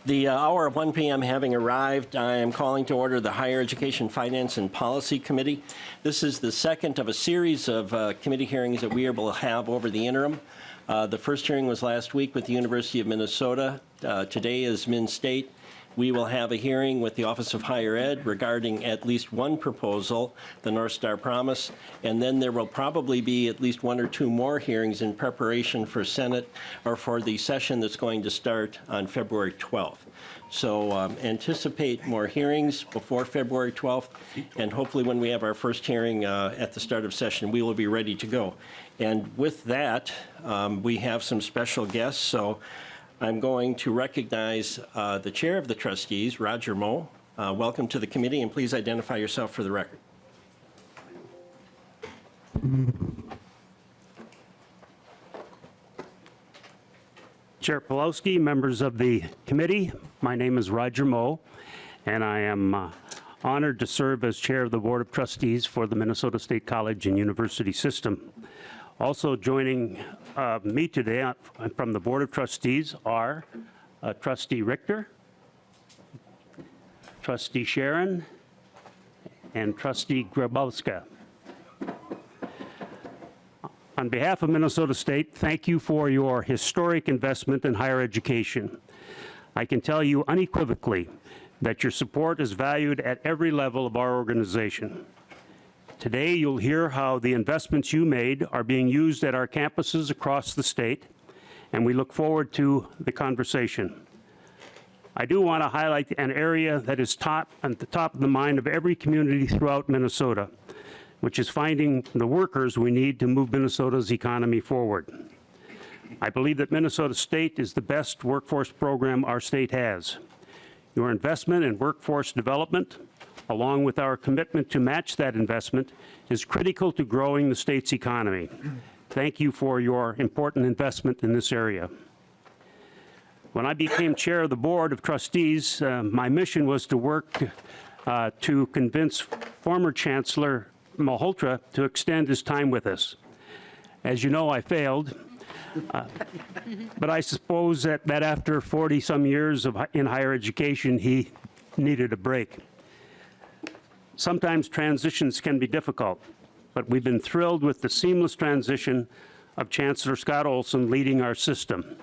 The hour of 1 p.m. having arrived, I am calling to order the Higher Education Finance and Policy Committee. This is the second of a series of committee hearings that we will have over the interim. The first hearing was last week with the University of Minnesota. Today is Min State. We will have a hearing with the Office of Higher Ed regarding at least one proposal, the North Star Promise, and then there will probably be at least one or two more hearings in preparation for Senate or for the session that's going to start on February 12th. So anticipate more hearings before February 12th, and hopefully when we have our first hearing at the start of session, we will be ready to go. And with that, we have some special guests. So I'm going to recognize the chair of the trustees, Roger Moe. Welcome to the committee, and please identify yourself for the record. Chair Pawlowski, members of the committee, my name is Roger Moe, and I am honored to serve as chair of the Board of Trustees for the Minnesota State College and University System. Also joining me today from the Board of Trustees are Trustee Richter, Trustee Sharon, and Trustee Grabowska. On behalf of Minnesota State, thank you for your historic investment in higher education. I can tell you unequivocally that your support is valued at every level of our organization. Today, you'll hear how the investments you made are being used at our campuses across the state, and we look forward to the conversation. I do want to highlight an area that is at the top of the mind of every community throughout Minnesota, which is finding the workers we need to move Minnesota's economy forward. I believe that Minnesota State is the best workforce program our state has. Your investment in workforce development, along with our commitment to match that investment, is critical to growing the state's economy. Thank you for your important investment in this area. When I became chair of the Board of Trustees, my mission was to work to convince former Chancellor Malhotra to extend his time with us. As you know, I failed, but I suppose that after 40-some years in higher education, he needed a break. Sometimes transitions can be difficult, but we've been thrilled with the seamless transition of Chancellor Scott Olson leading our system.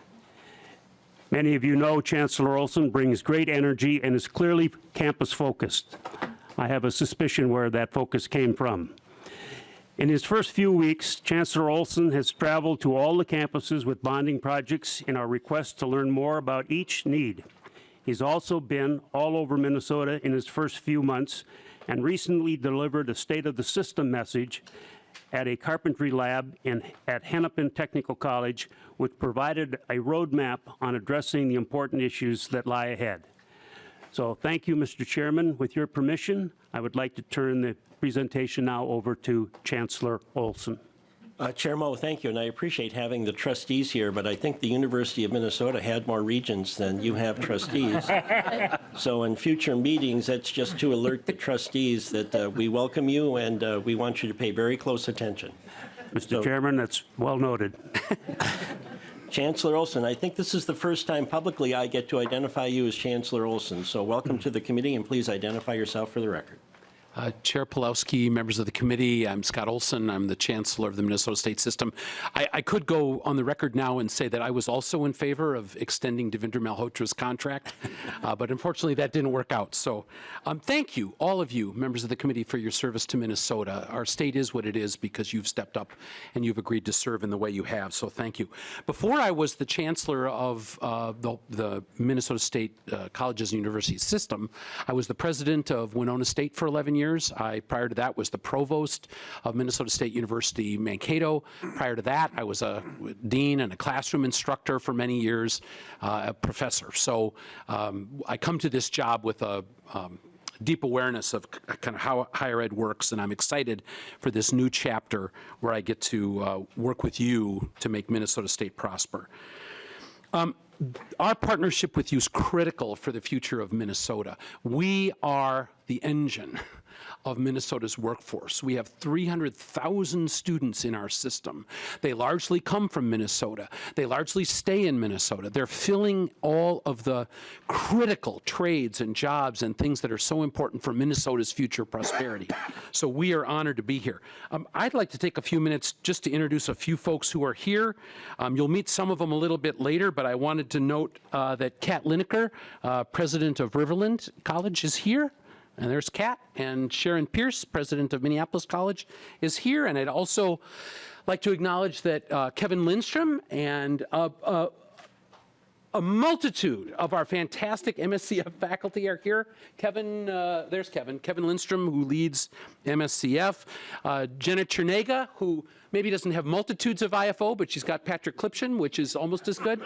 Many of you know Chancellor Olson brings great energy and is clearly campus-focused. I have a suspicion where that focus came from. In his first few weeks, Chancellor Olson has traveled to all the campuses with bonding projects in our request to learn more about each need. He's also been all over Minnesota in his first few months and recently delivered a State of the System message at a carpentry lab at Hennepin Technical College, which provided a roadmap on addressing the important issues that lie ahead. So thank you, Mr. Chairman. With your permission, I would like to turn the presentation now over to Chancellor Olson. Chair Moe, thank you, and I appreciate having the trustees here, but I think the University of Minnesota had more regents than you have trustees. So in future meetings, that's just to alert the trustees that we welcome you and we want you to pay very close attention. Mr. Chairman, that's well noted. Chancellor Olson, I think this is the first time publicly I get to identify you as Chancellor Olson, so welcome to the committee, and please identify yourself for the record. Chair Pawlowski, members of the committee, I'm Scott Olson. I'm the Chancellor of the Minnesota State System. I could go on the record now and say that I was also in favor of extending Devendra Malhotra's contract, but unfortunately that didn't work out. So thank you, all of you, members of the committee, for your service to Minnesota. Our state is what it is because you've stepped up and you've agreed to serve in the way you have, so thank you. Before I was the Chancellor of the Minnesota State Colleges and Universities System, I was the president of Winona State for 11 years. Prior to that, was the provost of Minnesota State University Mankato. Prior to that, I was a dean and a classroom instructor for many years, a professor. So I come to this job with a deep awareness of kind of how higher ed works, and I'm excited for this new chapter where I get to work with you to make Minnesota State prosper. Our partnership with you is critical for the future of Minnesota. We are the engine of Minnesota's workforce. We have 300,000 students in our system. They largely come from Minnesota. They largely stay in Minnesota. They're filling all of the critical trades and jobs and things that are so important for Minnesota's future prosperity. So we are honored to be here. I'd like to take a few minutes just to introduce a few folks who are here. You'll meet some of them a little bit later, but I wanted to note that Kat Lineker, president of Riverland College, is here. And there's Kat, and Sharon Pierce, president of Minneapolis College, is here. And I'd also like to acknowledge that Kevin Lindstrom and a multitude of our fantastic MSCF faculty are here. Kevin, there's Kevin. Kevin Lindstrom, who leads MSCF. Jenna Chernega, who maybe doesn't have multitudes of IFO, but she's got Patrick Klipschen, which is almost as good.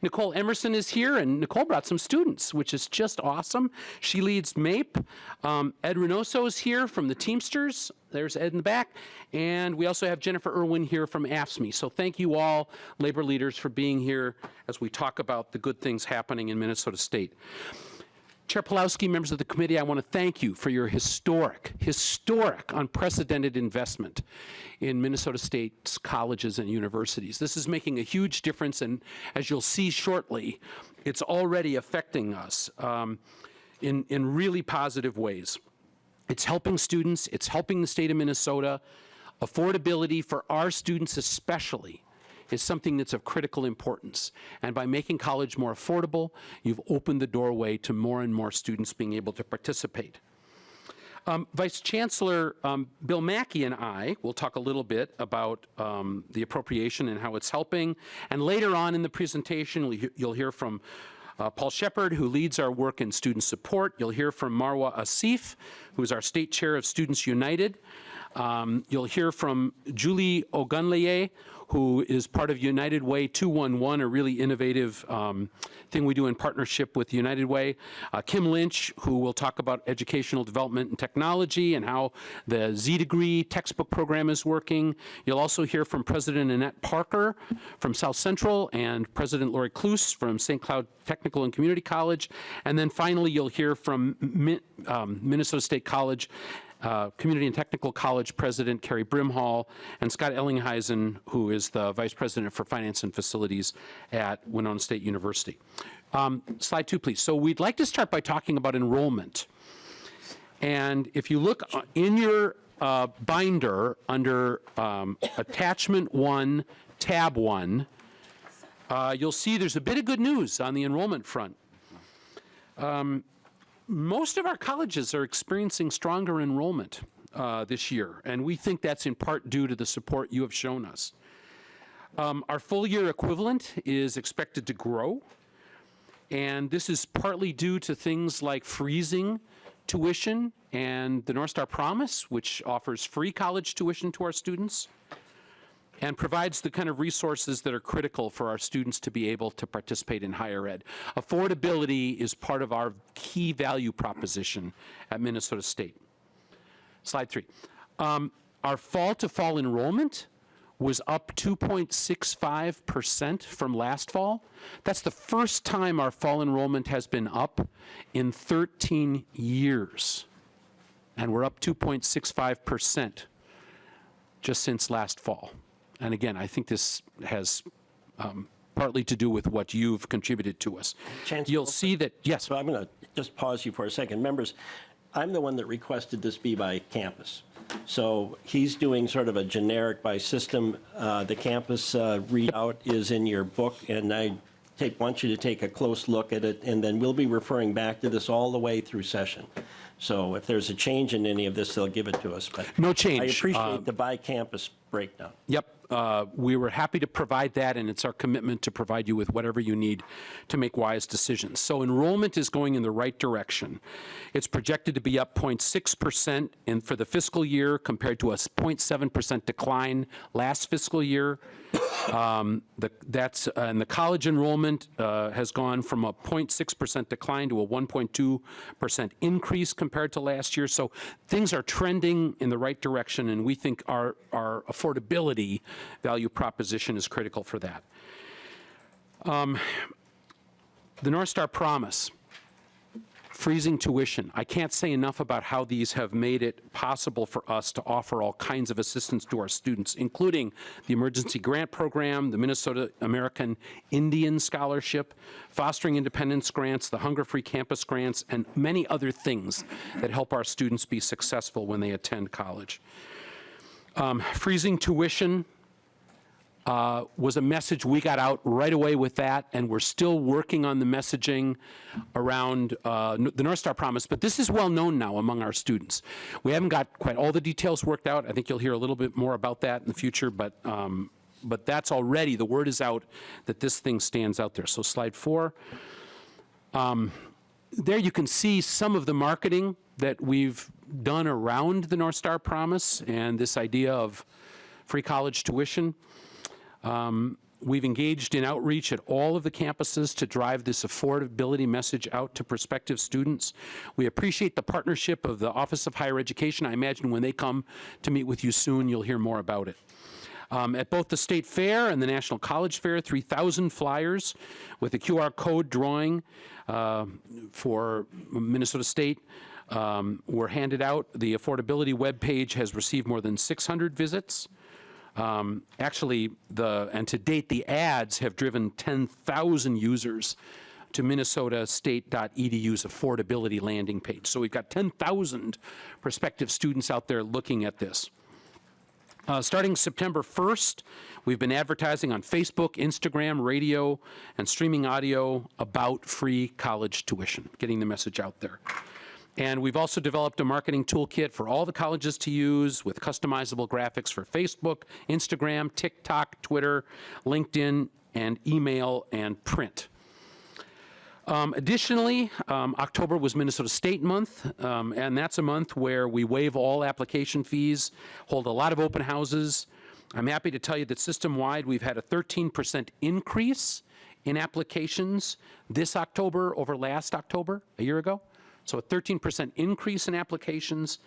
Nicole Emerson is here, and Nicole brought some students, which is just awesome. She leads MAPE. Ed Reynoso is here from the Teamsters. There's Ed in the back. And we also have Jennifer Irwin here from AFSCME. So thank you all, labor leaders, for being here as we talk about the good things happening in Minnesota State. Chair Pawlowski, members of the committee, I want to thank you for your historic, unprecedented investment in Minnesota State's colleges and universities. This is making a huge difference, and as you'll see shortly, it's already affecting us in really positive ways. It's helping students, it's helping the state of Minnesota. Affordability for our students especially is something that's of critical importance. And by making college more affordable, you've opened the doorway to more and more students being able to participate. Vice Chancellor Bill Mackey and I will talk a little bit about the appropriation and how it's helping. And later on in the presentation, you'll hear from Paul Shepard, who leads our work in student support. You'll hear from Marwa Asif, who is our state chair of Students United. You'll hear from Julie Ogunleye, who is part of United Way 211, a really innovative thing we do in partnership with United Way. Kim Lynch, who will talk about educational development and technology and how the Z-Degree textbook program is working. You'll also hear from President Annette Parker from South Central and President Lori Kloos from St. Cloud Technical and Community College. And then finally, you'll hear from Minnesota State College Community and Technical College President Carrie Brimhall, and Scott Ellingheisen, who is the Vice President for Finance and Facilities at Winona State University. Slide 2, please. So we'd like to start by talking about enrollment. And if you look in your binder under Attachment 1, Tab 1, you'll see there's a bit of good news on the enrollment front. Most of our colleges are experiencing stronger enrollment this year, and we think that's in part due to the support you have shown us. Our full-year equivalent is expected to grow, and this is partly due to things like freezing tuition and the North Star Promise, which offers free college tuition to our students and provides the kind of resources that are critical for our students to be able to participate in higher ed. Affordability is part of our key value proposition at Minnesota State. Slide 3. Our fall-to-fall enrollment was up 2.65% from last fall. That's the first time our fall enrollment has been up in 13 years. And we're up 2.65% just since last fall. And again, I think this has partly to do with what you've contributed to us. Chancellor, you'll see that, yes. So I'm going to just pause you for a second. Members, I'm the one that requested this be by campus. So he's doing sort of a generic by system. The campus readout is in your book, and I want you to take a close look at it, and then we'll be referring back to this all the way through session. So if there's a change in any of this, they'll give it to us. But no change. I appreciate the by campus breakdown. Yep. We were happy to provide that, and it's our commitment to provide you with whatever you need to make wise decisions. So enrollment is going in the right direction. It's projected to be up 0.6% for the fiscal year compared to a 0.7% decline last fiscal year. And the college enrollment has gone from a 0.6% decline to a 1.2% increase compared to last year. So things are trending in the right direction, and we think our affordability value proposition is critical for that. The North Star Promise. Freezing tuition. I can't say enough about how these have made it possible for us to offer all kinds of assistance to our students, including the Emergency Grant Program, the Minnesota American Indian Scholarship, Fostering Independence Grants, the Hunger Free Campus Grants, and many other things that help our students be successful when they attend college. Freezing tuition was a message we got out right away with that, and we're still working on the messaging around the North Star Promise, but this is well known now among our students. We haven't got quite all the details worked out. I think you'll hear a little bit more about that in the future, but that's already, the word is out that this thing stands out there. So slide 4. There you can see some of the marketing that we've done around the North Star Promise and this idea of free college tuition. We've engaged in outreach at all of the campuses to drive this affordability message out to prospective students. We appreciate the partnership of the Office of Higher Education. I imagine when they come to meet with you soon, you'll hear more about it. At both the State Fair and the National College Fair, 3,000 flyers with a QR code drawing for Minnesota State were handed out. The affordability webpage has received more than 600 visits. Actually, and to date, the ads have driven 10,000 users to minnesotastate.edu's affordability landing page. So we've got 10,000 prospective students out there looking at this. Starting September 1st, we've been advertising on Facebook, Instagram, radio, and streaming audio about free college tuition, getting the message out there. And we've also developed a marketing toolkit for all the colleges to use with customizable graphics for Facebook, Instagram, TikTok, Twitter, LinkedIn, and email and print. Additionally, October was Minnesota State Month, and that's a month where we waive all application fees, hold a lot of open houses. I'm happy to tell you that system-wide we've had a 13% increase in applications this October over last October, a year ago. So a 13% increase in applications,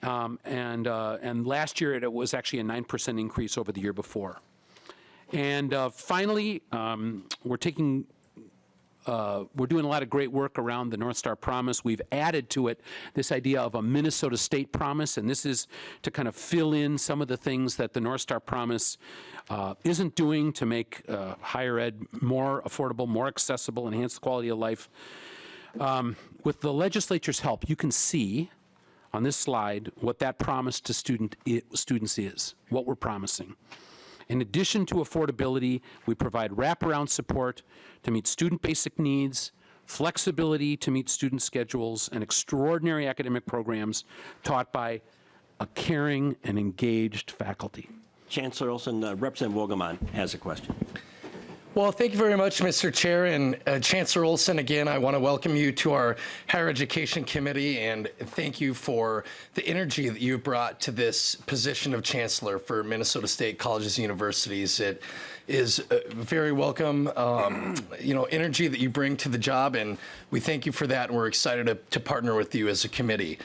and last year it was actually a 9% increase over the year before. And finally, we're doing a lot of great work around the North Star Promise. We've added to it this idea of a Minnesota State Promise, and this is to kind of fill in some of the things that the North Star Promise isn't doing to make higher ed more affordable, more accessible, enhance the quality of life. With the legislature's help, you can see on this slide what that promise to students is, what we're promising. In addition to affordability, we provide wraparound support to meet student basic needs, flexibility to meet student schedules, and extraordinary academic programs taught by a caring and engaged faculty. Chancellor Olson, Representative Wogelman has a question. Well, thank you very much, Mr. Chair. And Chancellor Olson, again, I want to welcome you to our Higher Education Committee and thank you for the energy that you brought to this position of Chancellor for Minnesota State Colleges and Universities. It is very welcome, energy that you bring to the job, and we thank you for that, and we're excited to partner with you as a committee.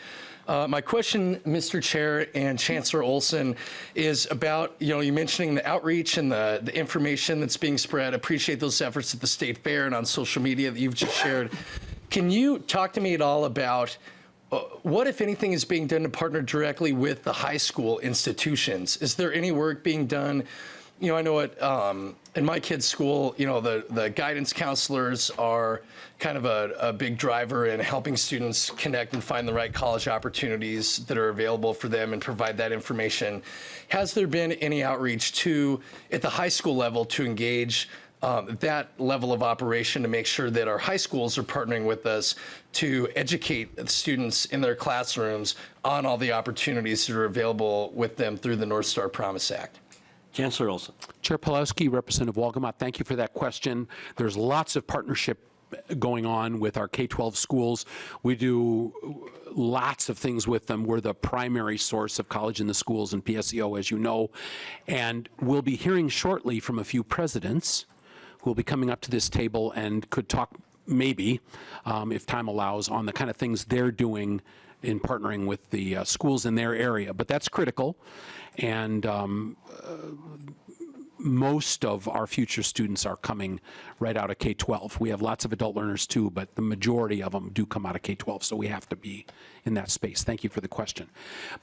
My question, Mr. Chair and Chancellor Olson, is about, you mentioning the outreach and the information that's being spread. Appreciate those efforts at the State Fair and on social media that you've just shared. Can you talk to me at all about what, if anything, is being done to partner directly with the high school institutions? Is there any work being done? I know in my kid's school, the guidance counselors are kind of a big driver in helping students connect and find the right college opportunities that are available for them and provide that information. Has there been any outreach at the high school level to engage that level of operation to make sure that our high schools are partnering with us to educate the students in their classrooms on all the opportunities that are available with them through the North Star Promise Act? Chancellor Olson. Chair Pawlowski, Representative Wolgamott, thank you for that question. There's lots of partnership going on with our K-12 schools. We do lots of things with them. We're the primary source of college in the schools and PSEO, as you know. And we'll be hearing shortly from a few presidents who will be coming up to this table and could talk maybe, if time allows, on the kind of things they're doing in partnering with the schools in their area. But that's critical. And most of our future students are coming right out of K-12. We have lots of adult learners too, but the majority of them do come out of K-12, so we have to be in that space. Thank you for the question.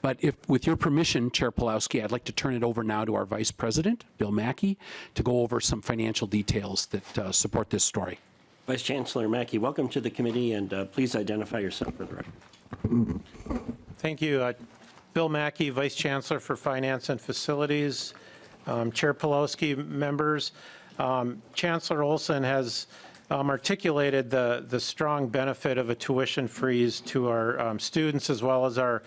But if, with your permission, Chair Pulowski, I'd like to turn it over now to our Vice President, Bill Mackey, to go over some financial details that support this story. Vice Chancellor Mackey, welcome to the committee, and please identify yourself for the record. Thank you. Bill Mackey, Vice Chancellor for Finance and Facilities. Chair Pulowski, members, Chancellor Olson has articulated the strong benefit of a tuition freeze to our students as well as our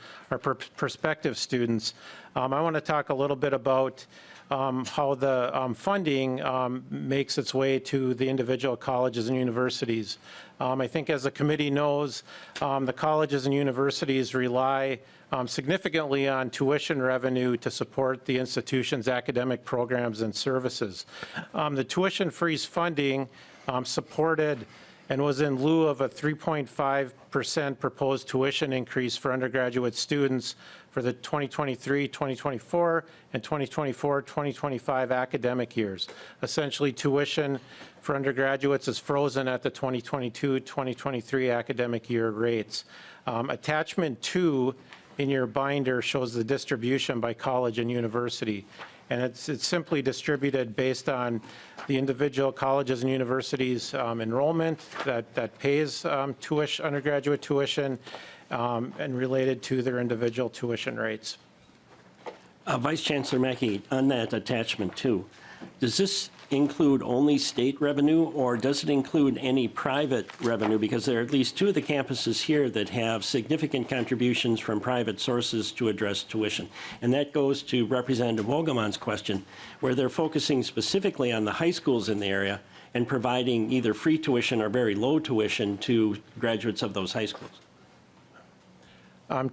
prospective students. I want to talk a little bit about how the funding makes its way to the individual colleges and universities. I think as the committee knows, the colleges and universities rely significantly on tuition revenue to support the institution's academic programs and services. The tuition freeze funding supported and was in lieu of a 3.5% proposed tuition increase for undergraduate students for the 2023-2024 and 2024-2025 academic years. Essentially, tuition for undergraduates is frozen at the 2022-2023 academic year rates. Attachment 2 in your binder shows the distribution by college and university. And it's simply distributed based on the individual colleges and universities' enrollment that pays undergraduate tuition and related to their individual tuition rates. Vice Chancellor Mackey, on that attachment too, does this include only state revenue, or does it include any private revenue? Because there are at least 2 of the campuses here that have significant contributions from private sources to address tuition. And that goes to Representative Wogelmann's question, where they're focusing specifically on the high schools in the area and providing either free tuition or very low tuition to graduates of those high schools.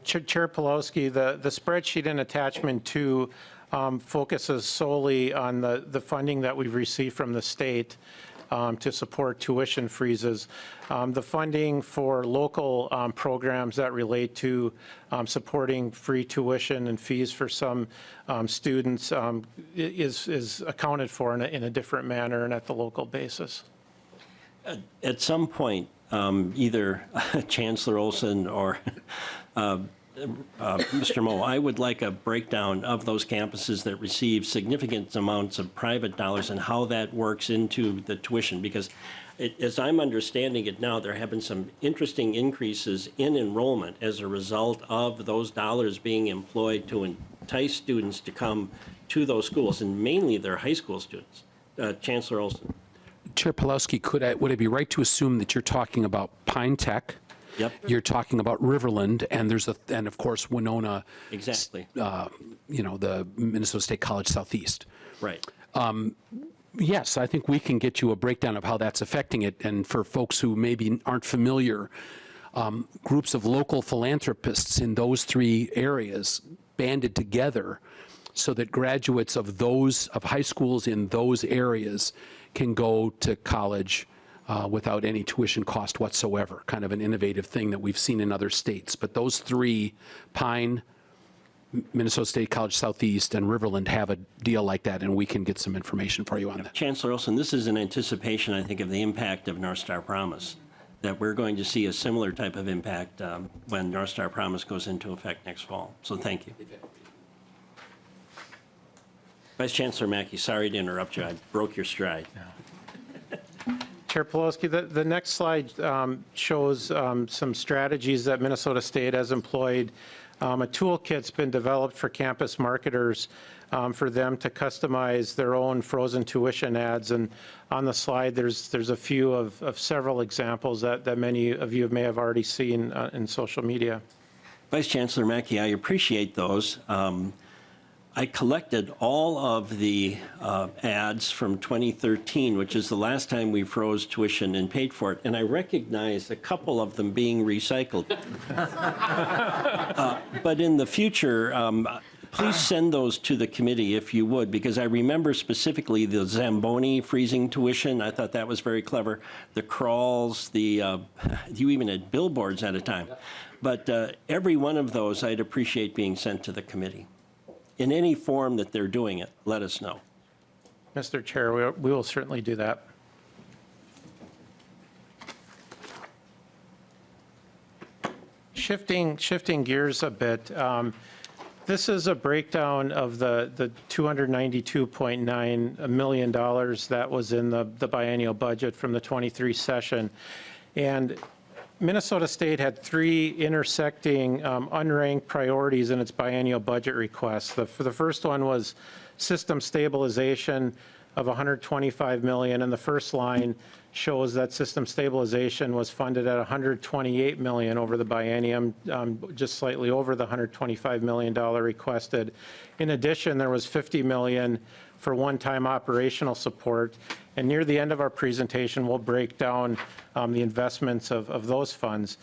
Chair Pulowski, the spreadsheet in attachment 2 focuses solely on the funding that we've received from the state to support tuition freezes. The funding for local programs that relate to supporting free tuition and fees for some students is accounted for in a different manner and at the local basis. At some point, either Chancellor Olson or Mr. Moe, I would like a breakdown of those campuses that receive significant amounts of private dollars and how that works into the tuition, because as I'm understanding it now, there have been some interesting increases in enrollment as a result of those dollars being employed to entice students to come to those schools, and mainly they're high school students. Chancellor Olson. Chair Pulowski, would it be right to assume that you're talking about Pine Tech? Yep. You're talking about Riverland, and and of course Winona. Exactly. The Minnesota State College Southeast. Right. Yes, I think we can get you a breakdown of how that's affecting it. And for folks who maybe aren't familiar, groups of local philanthropists in those 3 areas banded together so that graduates of high schools in those areas can go to college without any tuition cost whatsoever. Kind of an innovative thing that we've seen in other states. But those 3, Pine, Minnesota State College Southeast, and Riverland, have a deal like that, and we can get some information for you on that. Chancellor Olson, this is an anticipation, I think, of the impact of North Star Promise, that we're going to see a similar type of impact when North Star Promise goes into effect next fall. So thank you. Vice Chancellor Mackey, sorry to interrupt you. I broke your stride. Chair Pulowski, the next slide shows some strategies that Minnesota State has employed. A toolkit's been developed for campus marketers for them to customize their own frozen tuition ads. And on the slide, there's a few of several examples that many of you may have already seen in social media. Vice Chancellor Mackey, I appreciate those. I collected all of the ads from 2013, which is the last time we froze tuition and paid for it, and I recognize a couple of them being recycled. But in the future, please send those to the committee if you would, because I remember specifically the Zamboni freezing tuition. I thought that was very clever. The crawls, you even had billboards at a time. But every one of those I'd appreciate being sent to the committee. In any form that they're doing it, let us know. Mr. Chair, we will certainly do that. Shifting gears a bit, this is a breakdown of the $292.9 million that was in the biennial budget from the 23 session. And Minnesota State had three intersecting unranked priorities in its biennial budget request. The first one was system stabilization of $125 million, and the first line shows that system stabilization was funded at $128 million over the biennium, just slightly over the $125 million requested. In addition, there was $50 million for one-time operational support. And near the end of our presentation, we'll break down the investments of those funds.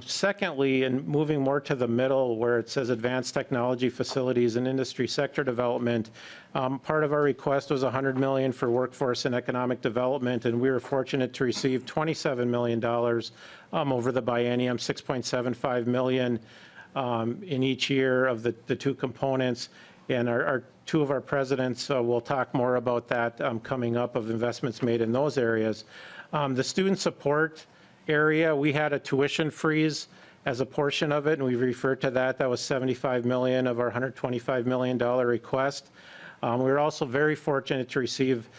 Secondly, and moving more to the middle where it says advanced technology facilities and industry sector development, part of our request was $100 million for workforce and economic development, and we were fortunate to receive $27 million over the biennium, $6.75 million in each year of the two components. And two of our presidents will talk more about that coming up, of investments made in those areas. The student support area, we had a tuition freeze as a portion of it, and we referred to that. That was $75 million of our $125 million request. We were also very fortunate to receive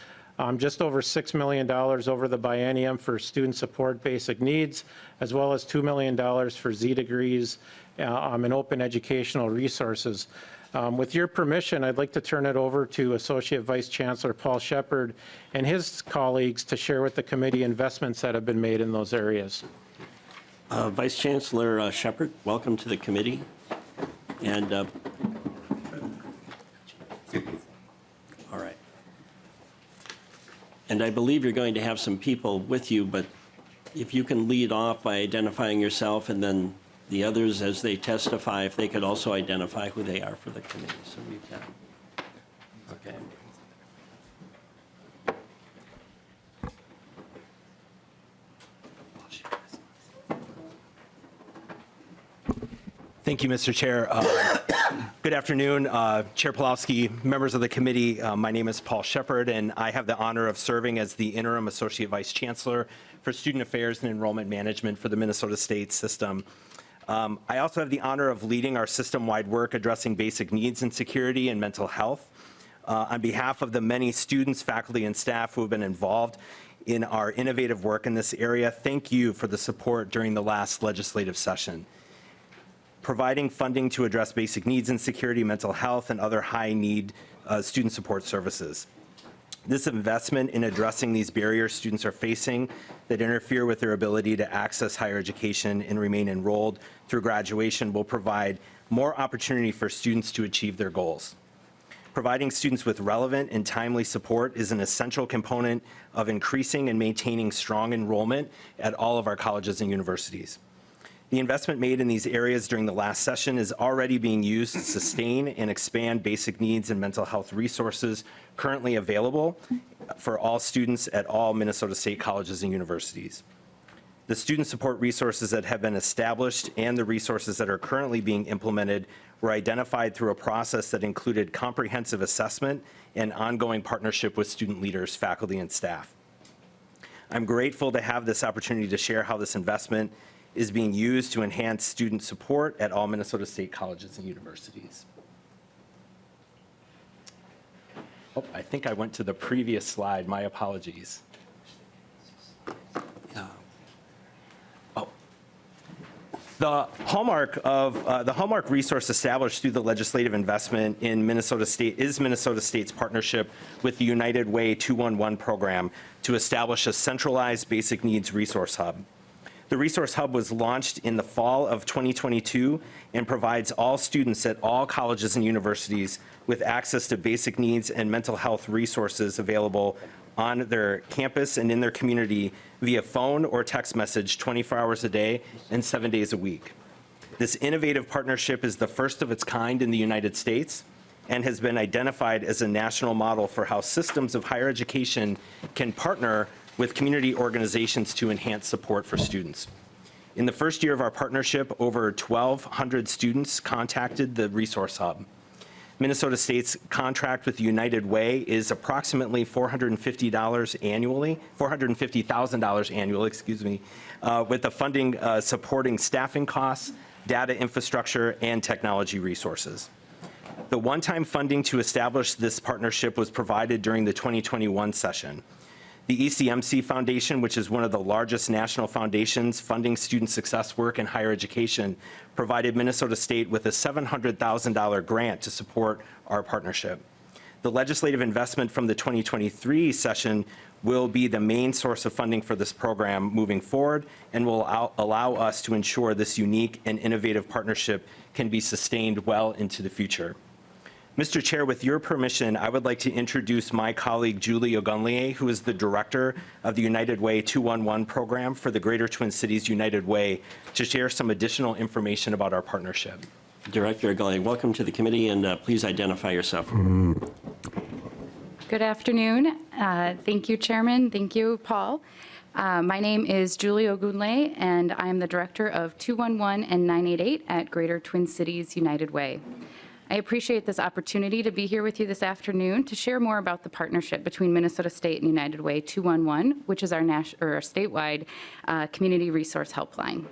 just over $6 million over the biennium for student support basic needs, as well as $2 million for Z degrees and open educational resources. With your permission, I'd like to turn it over to Associate Vice Chancellor Paul Shepard and his colleagues to share with the committee investments that have been made in those areas. Vice Chancellor Shepard, welcome to the committee. And all right. And I believe you're going to have some people with you, but if you can lead off by identifying yourself, and then the others, as they testify, if they could also identify who they are for the committee. So we've got, okay. Thank you, Mr. Chair. Good afternoon, Chair Pawlowski, members of the committee. My name is Paul Shepard, and I have the honor of serving as the Interim Associate Vice Chancellor for Student Affairs and Enrollment Management for the Minnesota State System. I also have the honor of leading our system-wide work addressing basic needs and security and mental health. On behalf of the many students, faculty, and staff who have been involved in our innovative work in this area, thank you for the support during the last legislative session. Providing funding to address basic needs and security, mental health, and other high-need student support services. This investment in addressing these barriers students are facing that interfere with their ability to access higher education and remain enrolled through graduation will provide more opportunity for students to achieve their goals. Providing students with relevant and timely support is an essential component of increasing and maintaining strong enrollment at all of our colleges and universities. The investment made in these areas during the last session is already being used to sustain and expand basic needs and mental health resources currently available for all students at all Minnesota State colleges and universities. The student support resources that have been established and the resources that are currently being implemented were identified through a process that included comprehensive assessment and ongoing partnership with student leaders, faculty, and staff. I'm grateful to have this opportunity to share how this investment is being used to enhance student support at all Minnesota State colleges and universities. Oh, I think I went to the previous slide. My apologies. Yeah. The hallmark resource established through the legislative investment in Minnesota State is Minnesota State's partnership with the United Way 211 program to establish a centralized basic needs resource hub. The resource hub was launched in the fall of 2022 and provides all students at all colleges and universities with access to basic needs and mental health resources available on their campus and in their community via phone or text message 24 hours a day and 7 days a week. This innovative partnership is the first of its kind in the United States and has been identified as a national model for how systems of higher education can partner with community organizations to enhance support for students. In the first year of our partnership, over 1,200 students contacted the Resource Hub. Minnesota State's contract with United Way is approximately $450,000 annually, with the funding supporting staffing costs, data infrastructure, and technology resources. The one-time funding to establish this partnership was provided during the 2021 session. The ECMC Foundation, which is one of the largest national foundations funding student success work in higher education, provided Minnesota State with a $700,000 grant to support our partnership. The legislative investment from the 2023 session will be the main source of funding for this program moving forward and will allow us to ensure this unique and innovative partnership can be sustained well into the future. Mr. Chair, with your permission, I would like to introduce my colleague Julie Ogunleye, who is the director of the United Way 211 program for the Greater Twin Cities United Way, to share some additional information about our partnership. Director Ogunleye, welcome to the committee, and please identify yourself. Good afternoon. Thank you, Chairman. Thank you, Paul. My name is Julie Ogunleye, and I am the director of 211 and 988 at Greater Twin Cities United Way. I appreciate this opportunity to be here with you this afternoon to share more about the partnership between Minnesota State and United Way 211, which is our statewide community resource helpline.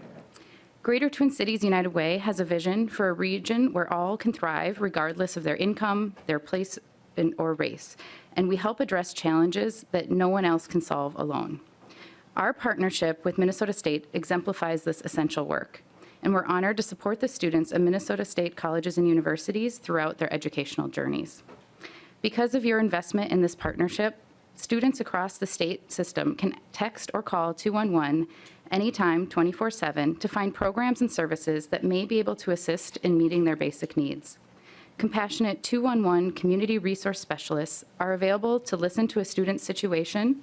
Greater Twin Cities United Way has a vision for a region where all can thrive regardless of their income, their place, or race, and we help address challenges that no one else can solve alone. Our partnership with Minnesota State exemplifies this essential work, and we're honored to support the students of Minnesota State colleges and universities throughout their educational journeys. Because of your investment in this partnership, students across the state system can text or call 211 anytime, 24/7, to find programs and services that may be able to assist in meeting their basic needs. Compassionate 211 community resource specialists are available to listen to a student's situation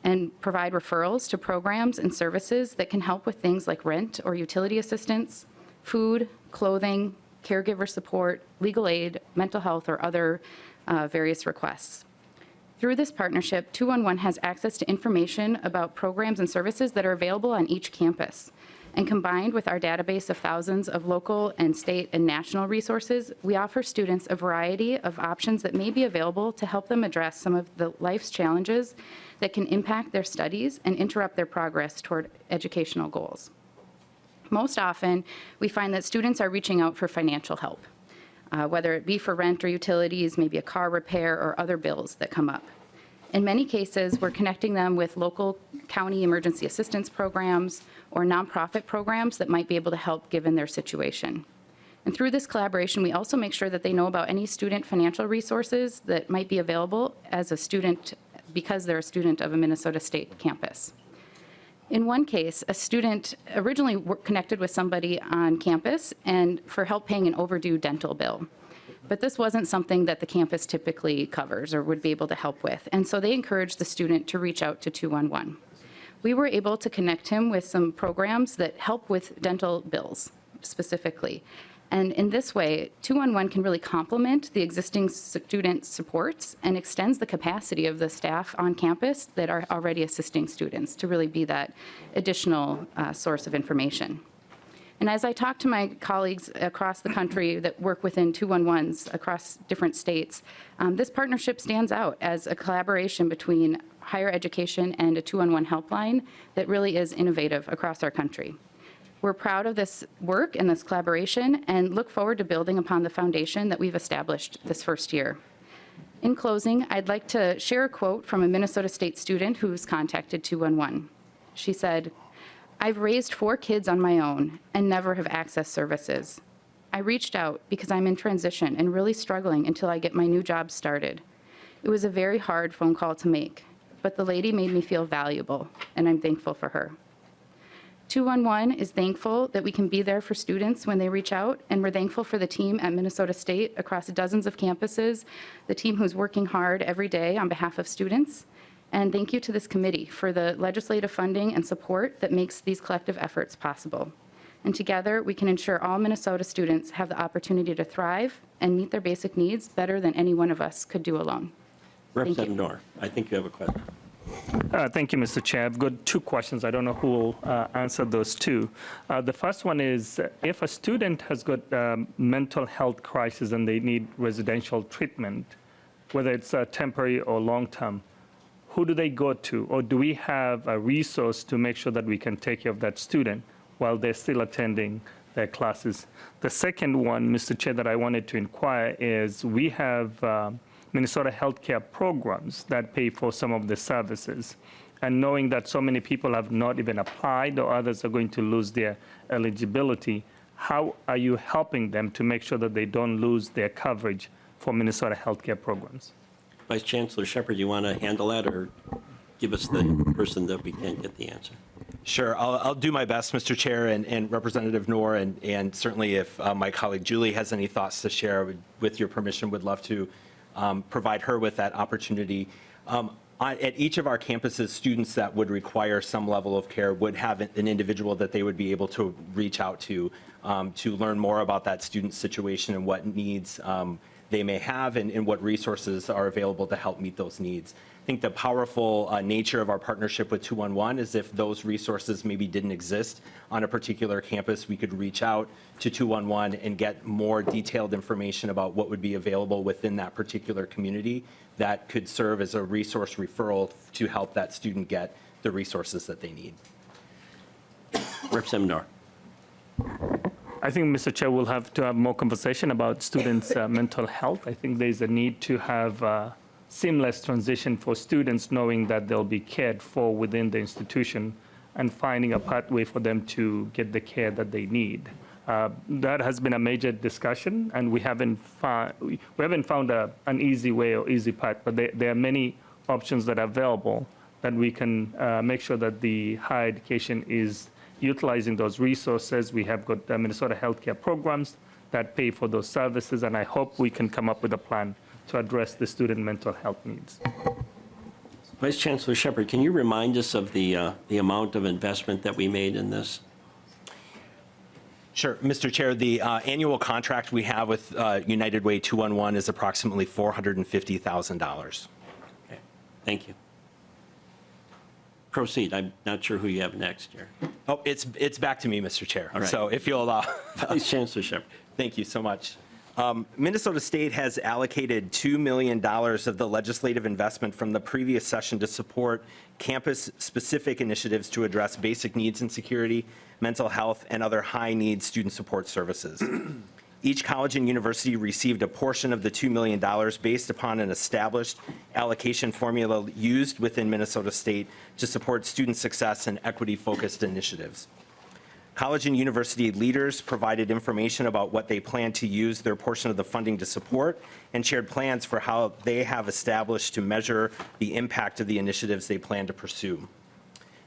and provide referrals to programs and services that can help with things like rent or utility assistance, food, clothing, caregiver support, legal aid, mental health, or other various requests. Through this partnership, 211 has access to information about programs and services that are available on each campus. And combined with our database of thousands of local and state and national resources, we offer students a variety of options that may be available to help them address some of the life's challenges that can impact their studies and interrupt their progress toward educational goals. Most often, we find that students are reaching out for financial help, whether it be for rent or utilities, maybe a car repair or other bills that come up. In many cases, we're connecting them with local county emergency assistance programs or nonprofit programs that might be able to help given their situation. And through this collaboration, we also make sure that they know about any student financial resources that might be available as a student because they're a student of a Minnesota State campus. In one case, a student originally connected with somebody on campus and for help paying an overdue dental bill. But this wasn't something that the campus typically covers or would be able to help with. And so they encouraged the student to reach out to 211. We were able to connect him with some programs that help with dental bills specifically. And in this way, 211 can really complement the existing student supports and extends the capacity of the staff on campus that are already assisting students to really be that additional source of information. And as I talk to my colleagues across the country that work within 211s across different states, this partnership stands out as a collaboration between higher education and a 211 helpline that really is innovative across our country. We're proud of this work and this collaboration and look forward to building upon the foundation that we've established this first year. In closing, I'd like to share a quote from a Minnesota State student who's contacted 211. She said, "I've raised 4 kids on my own and never have accessed services. I reached out because I'm in transition and really struggling until I get my new job started. It was a very hard phone call to make, but the lady made me feel valuable, and I'm thankful for her." 211 is thankful that we can be there for students when they reach out, and we're thankful for the team at Minnesota State across dozens of campuses, the team who's working hard every day on behalf of students. And thank you to this committee for the legislative funding and support that makes these collective efforts possible. And together, we can ensure all Minnesota students have the opportunity to thrive and meet their basic needs better than any one of us could do alone. Representative Knorr, I think you have a question. Thank you, Mr. Chair. I've got two questions. I don't know who will answer those two. The first one is, if a student has got mental health crisis and they need residential treatment, whether it's temporary or long-term, who do they go to? Or do we have a resource to make sure that we can take care of that student while they're still attending their classes? The second one, Mr. Chair, that I wanted to inquire is, we have Minnesota healthcare programs that pay for some of the services. And knowing that so many people have not even applied or others are going to lose their eligibility, how are you helping them to make sure that they don't lose their coverage for Minnesota healthcare programs? Vice Chancellor Shepard, you want to handle that, or give us the person that we can't get the answer? Sure, I'll do my best, Mr. Chair, and Representative Noor, and certainly if my colleague Julie has any thoughts to share, with your permission, would love to provide her with that opportunity. At each of our campuses, students that would require some level of care would have an individual that they would be able to reach out to learn more about that student's situation and what needs they may have, and what resources are available to help meet those needs. I think the powerful nature of our partnership with 211 is, if those resources maybe didn't exist on a particular campus, we could reach out to 211 and get more detailed information about what would be available within that particular community that could serve as a resource referral to help that student get the resources that they need. Representative Noor. I think, Mr. Chair, we'll have to have more conversation about students' mental health. I think there's a need to have seamless transition for students, knowing that they'll be cared for within the institution and finding a pathway for them to get the care that they need. That has been a major discussion, and we haven't found an easy way or easy path, but there are many options that are available that we can make sure that the higher education is utilizing those resources. We have got Minnesota healthcare programs that pay for those services, and I hope we can come up with a plan to address the student mental health needs. Vice Chancellor Shepard, can you remind us of the amount of investment that we made in this? Sure, Mr. Chair, the annual contract we have with United Way 211 is approximately $450,000. Okay, thank you. Proceed. I'm not sure who you have next here. Oh, it's back to me, Mr. Chair. All right. So if you'll allow. Vice Chancellor Shepard. Thank you so much. Minnesota State has allocated $2 million of the legislative investment from the previous session to support campus-specific initiatives to address basic needs and security, mental health, and other high-need student support services. Each college and university received a portion of the $2 million based upon an established allocation formula used within Minnesota State to support student success and equity-focused initiatives. College and university leaders provided information about what they plan to use their portion of the funding to support, and shared plans for how they have established to measure the impact of the initiatives they plan to pursue.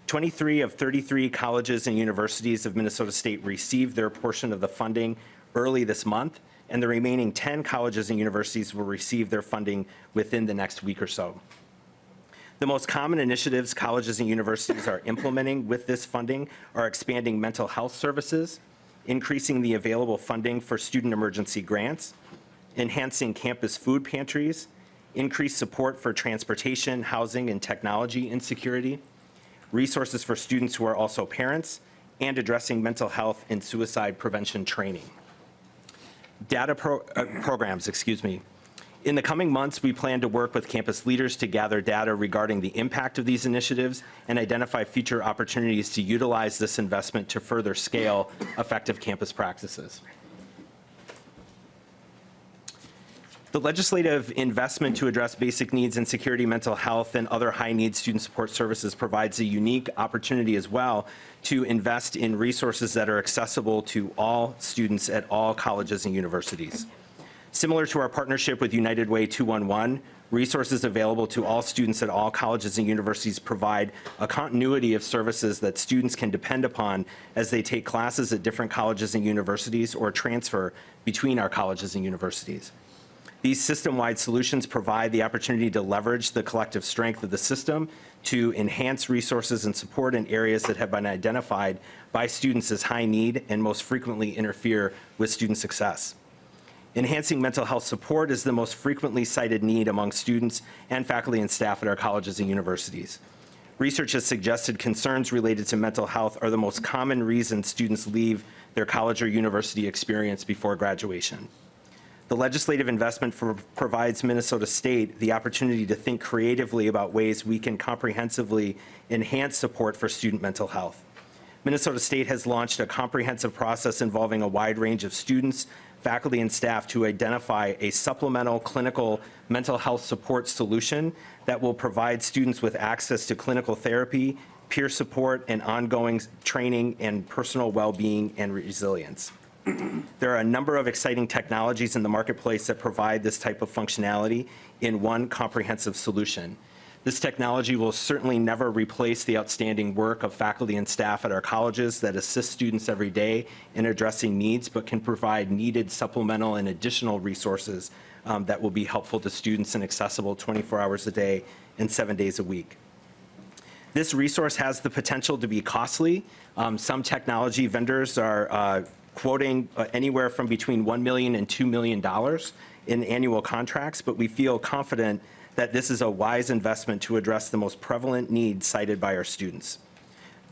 23 of 33 colleges and universities of Minnesota State received their portion of the funding early this month, and the remaining 10 colleges and universities will receive their funding within the next week or so. The most common initiatives colleges and universities are implementing with this funding are expanding mental health services, increasing the available funding for student emergency grants, enhancing campus food pantries, increased support for transportation, housing, and technology insecurity, resources for students who are also parents, and addressing mental health and suicide prevention training. Programs. In the coming months, we plan to work with campus leaders to gather data regarding the impact of these initiatives and identify future opportunities to utilize this investment to further scale effective campus practices. The legislative investment to address basic needs and security, mental health, and other high-need student support services provides a unique opportunity as well to invest in resources that are accessible to all students at all colleges and universities. Similar to our partnership with United Way 211, resources available to all students at all colleges and universities provide a continuity of services that students can depend upon as they take classes at different colleges and universities or transfer between our colleges and universities. These system-wide solutions provide the opportunity to leverage the collective strength of the system to enhance resources and support in areas that have been identified by students as high need and most frequently interfere with student success. Enhancing mental health support is the most frequently cited need among students and faculty and staff at our colleges and universities. Research has suggested concerns related to mental health are the most common reason students leave their college or university experience before graduation. The legislative investment provides Minnesota State the opportunity to think creatively about ways we can comprehensively enhance support for student mental health. Minnesota State has launched a comprehensive process involving a wide range of students, faculty, and staff to identify a supplemental clinical mental health support solution that will provide students with access to clinical therapy, peer support, and ongoing training in personal well-being and resilience. There are a number of exciting technologies in the marketplace that provide this type of functionality in one comprehensive solution. This technology will certainly never replace the outstanding work of faculty and staff at our colleges that assist students every day in addressing needs, but can provide needed supplemental and additional resources that will be helpful to students and accessible 24 hours a day and 7 days a week. This resource has the potential to be costly. Some technology vendors are quoting anywhere from between $1 million and $2 million in annual contracts, but we feel confident that this is a wise investment to address the most prevalent needs cited by our students.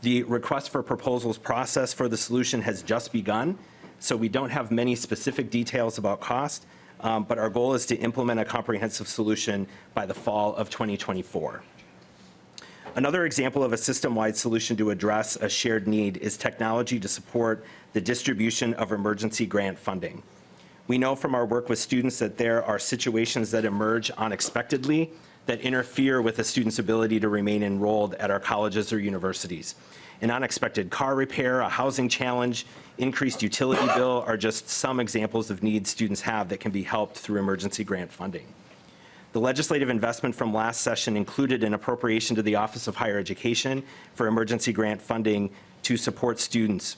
The request for proposals process for the solution has just begun, so we don't have many specific details about cost, but our goal is to implement a comprehensive solution by the fall of 2024. Another example of a system-wide solution to address a shared need is technology to support the distribution of emergency grant funding. We know from our work with students that there are situations that emerge unexpectedly that interfere with a student's ability to remain enrolled at our colleges or universities. An unexpected car repair, a housing challenge, increased utility bill are just some examples of needs students have that can be helped through emergency grant funding. The legislative investment from last session included an appropriation to the Office of Higher Education for emergency grant funding to support students.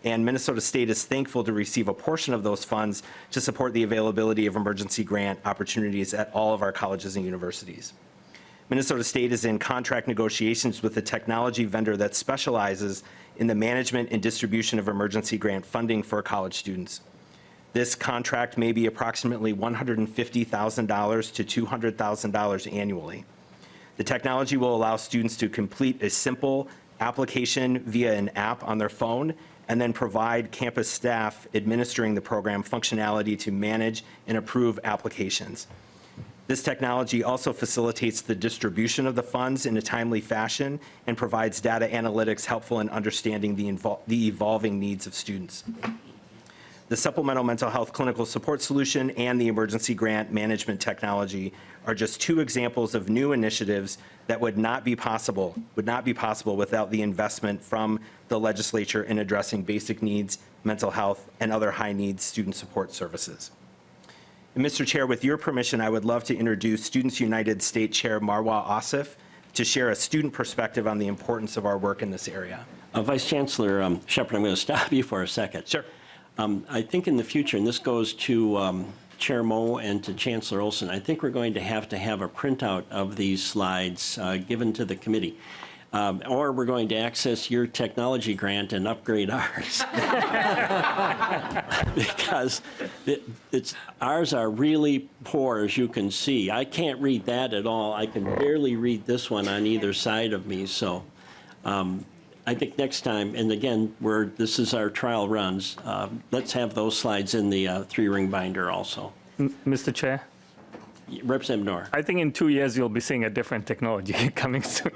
And Minnesota State is thankful to receive a portion of those funds to support the availability of emergency grant opportunities at all of our colleges and universities. Minnesota State is in contract negotiations with a technology vendor that specializes in the management and distribution of emergency grant funding for college students. This contract may be approximately $150,000 to $200,000 annually. The technology will allow students to complete a simple application via an app on their phone and then provide campus staff administering the program functionality to manage and approve applications. This technology also facilitates the distribution of the funds in a timely fashion and provides data analytics helpful in understanding the evolving needs of students. The supplemental mental health clinical support solution and the emergency grant management technology are just two examples of new initiatives that would not be possible without the investment from the legislature in addressing basic needs, mental health, and other high needs student support services. And Mr. Chair, with your permission, I would love to introduce Students United State Chair Marwa Asif to share a student perspective on the importance of our work in this area. Vice Chancellor Shepard, I'm going to stop you for a second. Sure. I think in the future, and this goes to Chair Moe and to Chancellor Olson, I think we're going to have a printout of these slides given to the committee. Or we're going to access your technology grant and upgrade ours. Because ours are really poor, as you can see. I can't read that at all. I can barely read this one on either side of me. So I think next time, and again, this is our trial runs, let's have those slides in the three-ring binder also. Mr. Chair, Representative Noor. I think in 2 years you'll be seeing a different technology coming soon.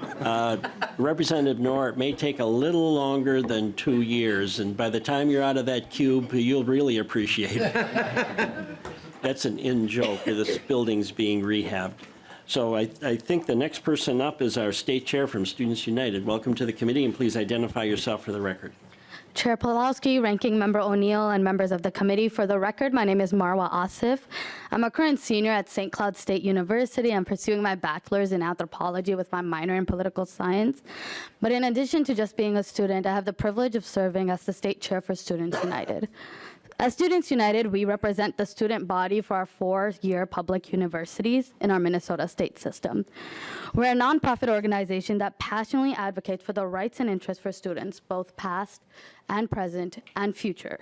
Representative Noor, it may take a little longer than 2 years, and by the time you're out of that cube, you'll really appreciate it. That's an in-joke. This building's being rehabbed. So I think the next person up is our state chair from Students United. Welcome to the committee, and please identify yourself for the record. Chair Pawlowski, Ranking Member O'Neill, and members of the committee, for the record, my name is Marwa Asif. I'm a current senior at St. Cloud State University. I'm pursuing my bachelor's in anthropology with my minor in political science. But in addition to just being a student, I have the privilege of serving as the state chair for Students United. As Students United, we represent the student body for our four-year public universities in our Minnesota state system. We're a nonprofit organization that passionately advocates for the rights and interests for students, both past and present and future.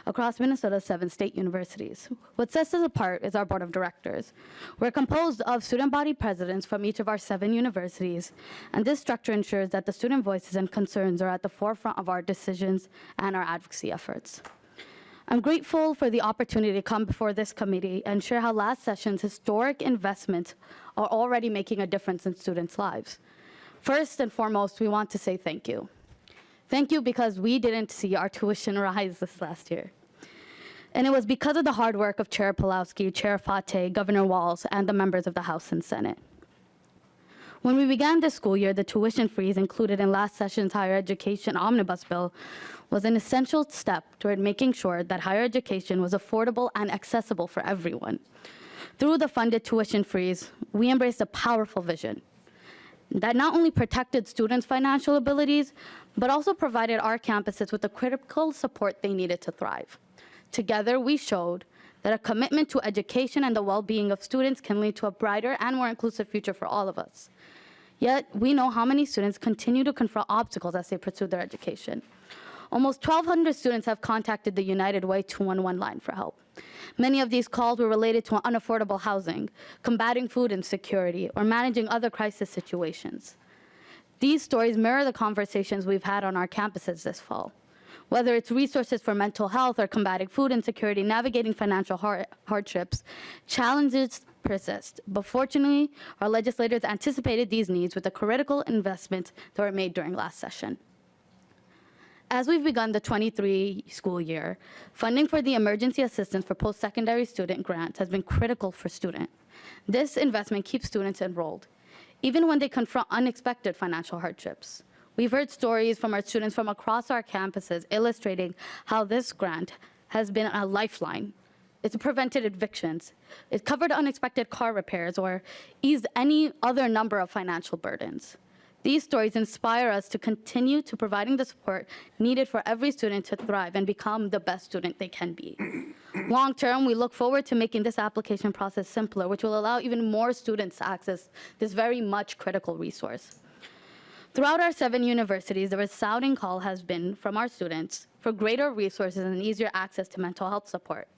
across Minnesota's 7 state universities. What sets us apart is our board of directors. We're composed of student body presidents from each of our 7 universities, and this structure ensures that the student voices and concerns are at the forefront of our decisions and our advocacy efforts. I'm grateful for the opportunity to come before this committee and share how last session's historic investments are already making a difference in students' lives. First and foremost, we want to say thank you. Thank you because we didn't see our tuition rise this last year. And it was because of the hard work of Chair Pawlowski, Chair Fate, Governor Walz, and the members of the House and Senate. When we began this school year, the tuition freeze included in last session's higher education omnibus bill was an essential step toward making sure that higher education was affordable and accessible for everyone. Through the funded tuition freeze, we embraced a powerful vision that not only protected students' financial abilities, but also provided our campuses with the critical support they needed to thrive. Together, we showed that a commitment to education and the well-being of students can lead to a brighter and more inclusive future for all of us. Yet, we know how many students continue to confront obstacles as they pursue their education. Almost 1,200 students have contacted the United Way 211 line for help. Many of these calls were related to unaffordable housing, combating food insecurity, or managing other crisis situations. These stories mirror the conversations we've had on our campuses this fall. Whether it's resources for mental health or combating food insecurity, navigating financial hardships, challenges persist. But fortunately, our legislators anticipated these needs with the critical investments that were made during last session. As we've begun the 23 school year, funding for the Emergency Assistance for Post-Secondary Student Grants has been critical for students. This investment keeps students enrolled, even when they confront unexpected financial hardships. We've heard stories from our students from across our campuses illustrating how this grant has been a lifeline. It's prevented evictions, it covered unexpected car repairs, or eased any other number of financial burdens. These stories inspire us to continue to providing the support needed for every student to thrive and become the best student they can be. Long term, we look forward to making this application process simpler, which will allow even more students to access this very much critical resource. Throughout our 7 universities, the resounding call has been from our students for greater resources and easier access to mental health support.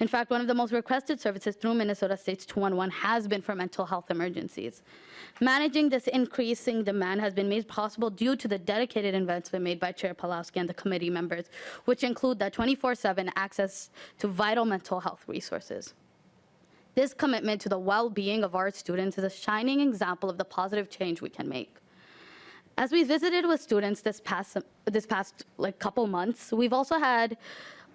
In fact, one of the most requested services through Minnesota State's 211 has been for mental health emergencies. Managing this increasing demand has been made possible due to the dedicated investment made by Chair Pawlowski and the committee members, which include that 24/7 access to vital mental health resources. This commitment to the well-being of our students is a shining example of the positive change we can make. As we visited with students this past couple months, we've also had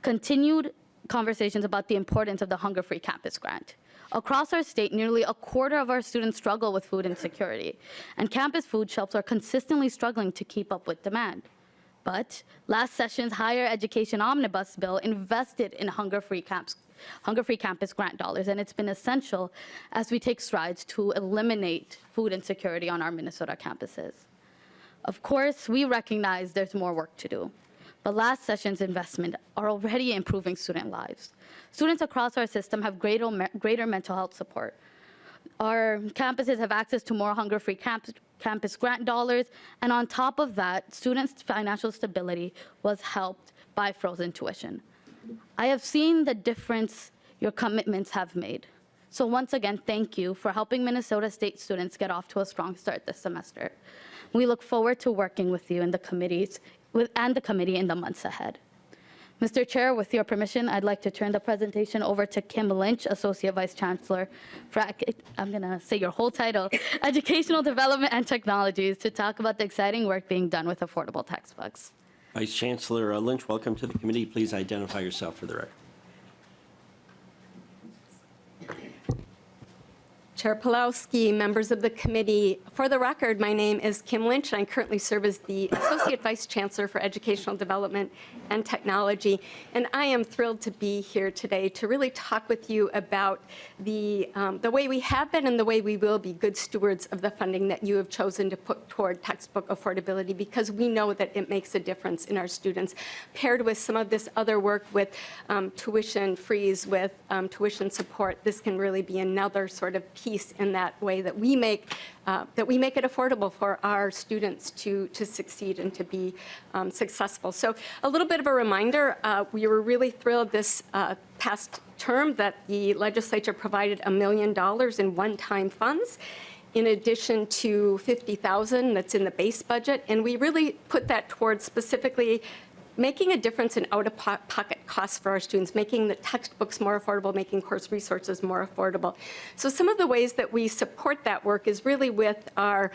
continued conversations about the importance of the Hunger-Free Campus Grant. Across our state, nearly a quarter of our students struggle with food insecurity, and campus food shelves are consistently struggling to keep up with demand. But last session's higher education omnibus bill invested in Hunger-Free Campus Grant dollars, and it's been essential as we take strides to eliminate food insecurity on our Minnesota campuses. Of course, we recognize there's more work to do, but last session's investment are already improving student lives. Students across our system have greater mental health support. Our campuses have access to more Hunger-Free Campus Grant dollars, and on top of that, students' financial stability was helped by frozen tuition. I have seen the difference your commitments have made. So once again, thank you for helping Minnesota State students get off to a strong start this semester. We look forward to working with you and the committee in the months ahead. Mr. Chair, with your permission, I'd like to turn the presentation over to Kim Lynch, Associate Vice Chancellor for, I'm going to say your whole title, Educational Development and Technologies, to talk about the exciting work being done with affordable textbooks. Vice Chancellor Lynch, welcome to the committee. Please identify yourself for the record. Chair Pawlowski, members of the committee, for the record, my name is Kim Lynch, and I currently serve as the Associate Vice Chancellor for Educational Development and Technology. And I am thrilled to be here today to really talk with you about the way we have been and the way we will be good stewards of the funding that you have chosen to put toward textbook affordability, because we know that it makes a difference in our students. Paired with some of this other work with tuition freeze, with tuition support, this can really be another sort of piece piece in that way that we make it affordable for our students to succeed and to be successful. So a little bit of a reminder, we were really thrilled this past term that the legislature provided $1 million in one-time funds, in addition to $50,000 that's in the base budget. And we really put that towards specifically making a difference in out-of-pocket costs for our students, making the textbooks more affordable, making course resources more affordable. So some of the ways that we support that work is really with our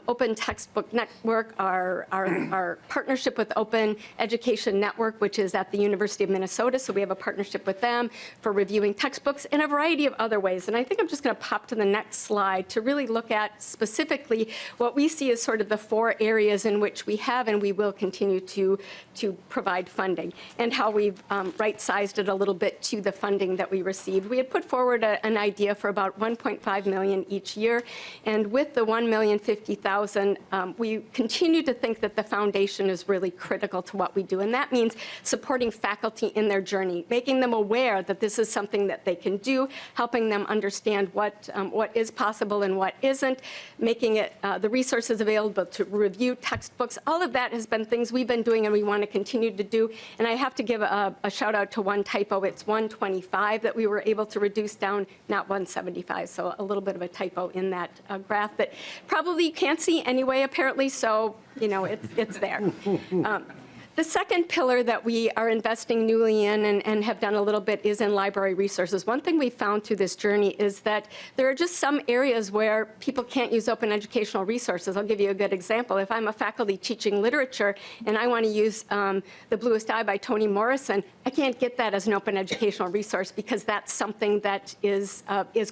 Open Textbook Network, our partnership with Open Education Network, which is at the University of Minnesota. So we have a partnership with them for reviewing textbooks in a variety of other ways. And I think I'm just going to pop to the next slide to really look at specifically what we see as sort of the 4 areas in which we have and we will continue to provide funding, and how we've right-sized it a little bit to the funding that we received. We had put forward an idea for about $1.5 million each year, and with the $1,050,000, we continue to think that the foundation is really critical to what we do, and that means supporting faculty in their journey, making them aware that this is something that they can do, helping them understand what is possible and what isn't, making it the resources available to review textbooks. All of that has been things we've been doing and we want to continue to do. And I have to give a shout out to one typo. It's 125 that we were able to reduce down, not 175. So a little bit of a typo in that graph that probably you can't see anyway, apparently. So, you know, it's there. The second pillar that we are investing newly in and have done a little bit is in library resources. One thing we found through this journey is that there are just some areas where people can't use open educational resources. I'll give you a good example. If I'm a faculty teaching literature and I want to use The Bluest Eye by Toni Morrison, I can't get that as an open educational resource because that's something that is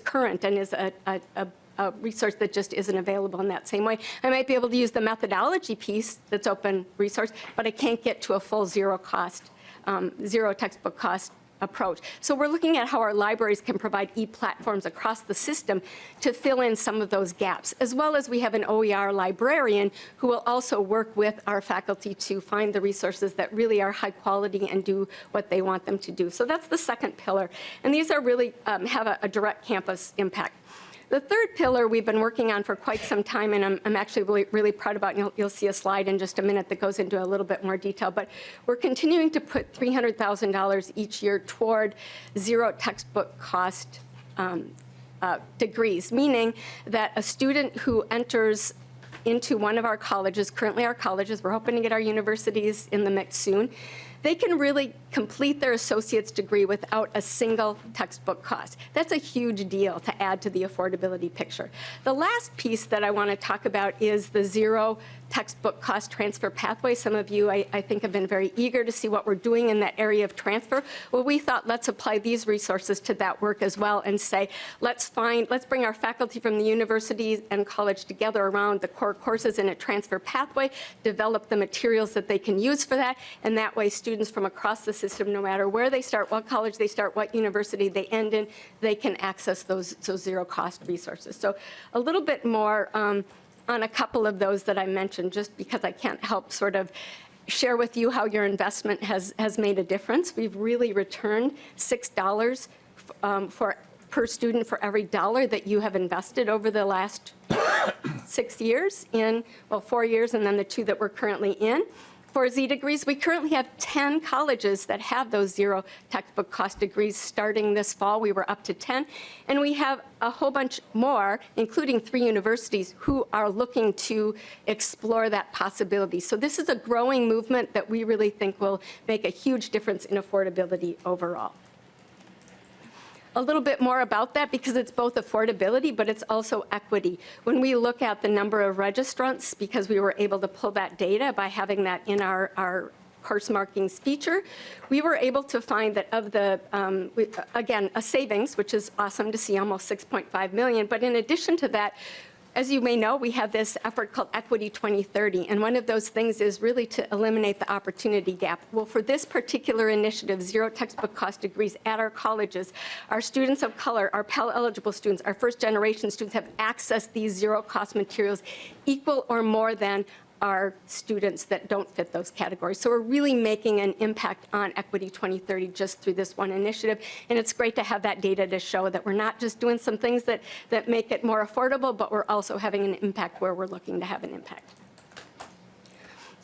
current and is a resource that just isn't available in that same way. I might be able to use the methodology piece that's open resource, but I can't get to a full zero textbook cost approach. So we're looking at how our libraries can provide e-platforms across the system to fill in some of those gaps, as well as we have an OER librarian who will also work with our faculty to find the resources that really are high quality and do what they want them to do. So that's the second pillar. And these are really have a direct campus impact. The third pillar we've been working on for quite some time, and I'm actually really proud about, and you'll see a slide in just a minute that goes into a little bit more detail, but we're continuing to put $300,000 each year toward zero textbook cost degrees, meaning that a student who enters into one of our colleges, currently our colleges, we're hoping to get our universities in the mix soon, they can really complete their associate's degree without a single textbook cost. That's a huge deal to add to the affordability picture. The last piece that I want to talk about is the zero textbook cost transfer pathway. Some of you, I think, have been very eager to see what we're doing in that area of transfer. Well, we thought, let's apply these resources to that work as well and say, let's bring our faculty from the universities and college together around the core courses in a transfer pathway, develop the materials that they can use for that, and that way students from across the system, no matter where they start, what college they start, what university they end in, they can access those zero cost resources. So a little bit more on a couple of those that I mentioned, just because I can't help sort of share with you how your investment has made a difference. We've really returned $6 per student for every dollar that you have invested over the last 6 years 4 years, and then the 2 that we're currently in. For Z degrees, we currently have 10 colleges that have those zero textbook cost degrees starting this fall. We were up to 10. And we have a whole bunch more, including 3 universities, who are looking to explore that possibility. So this is a growing movement that we really think will make a huge difference in affordability overall. A little bit more about that, because it's both affordability, but it's also equity. When we look at the number of registrants, because we were able to pull that data by having that in our course markings feature, we were able to find that of the, again, a savings, which is awesome to see, almost $6.5 million. But in addition to that, as you may know, we have this effort called Equity 2030, and one of those things is really to eliminate the opportunity gap. Well, for this particular initiative, zero textbook cost degrees at our colleges, our students of color, our Pell-eligible students, our first-generation students have accessed these zero-cost materials equal or more than are students that don't fit those categories. So we're really making an impact on Equity 2030 just through this one initiative. And it's great to have that data to show that we're not just doing some things that make it more affordable, but we're also having an impact where we're looking to have an impact.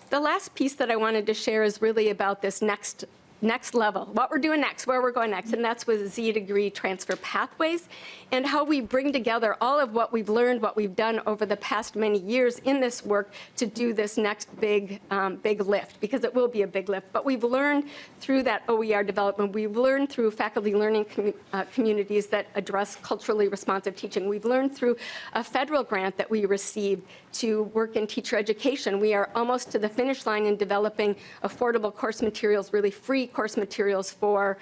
The last piece that I wanted to share is really about this next level, what we're doing next, where we're going next, and that's with Z-degree transfer pathways and how we bring together all of what we've learned, what we've done over the past many years in this work to do this next big lift, because it will be a big lift. But we've learned through that OER development, we've learned through faculty learning communities that address culturally responsive teaching. We've learned through a federal grant that we received to work in teacher education. We are almost to the finish line in developing affordable course materials, really free course materials for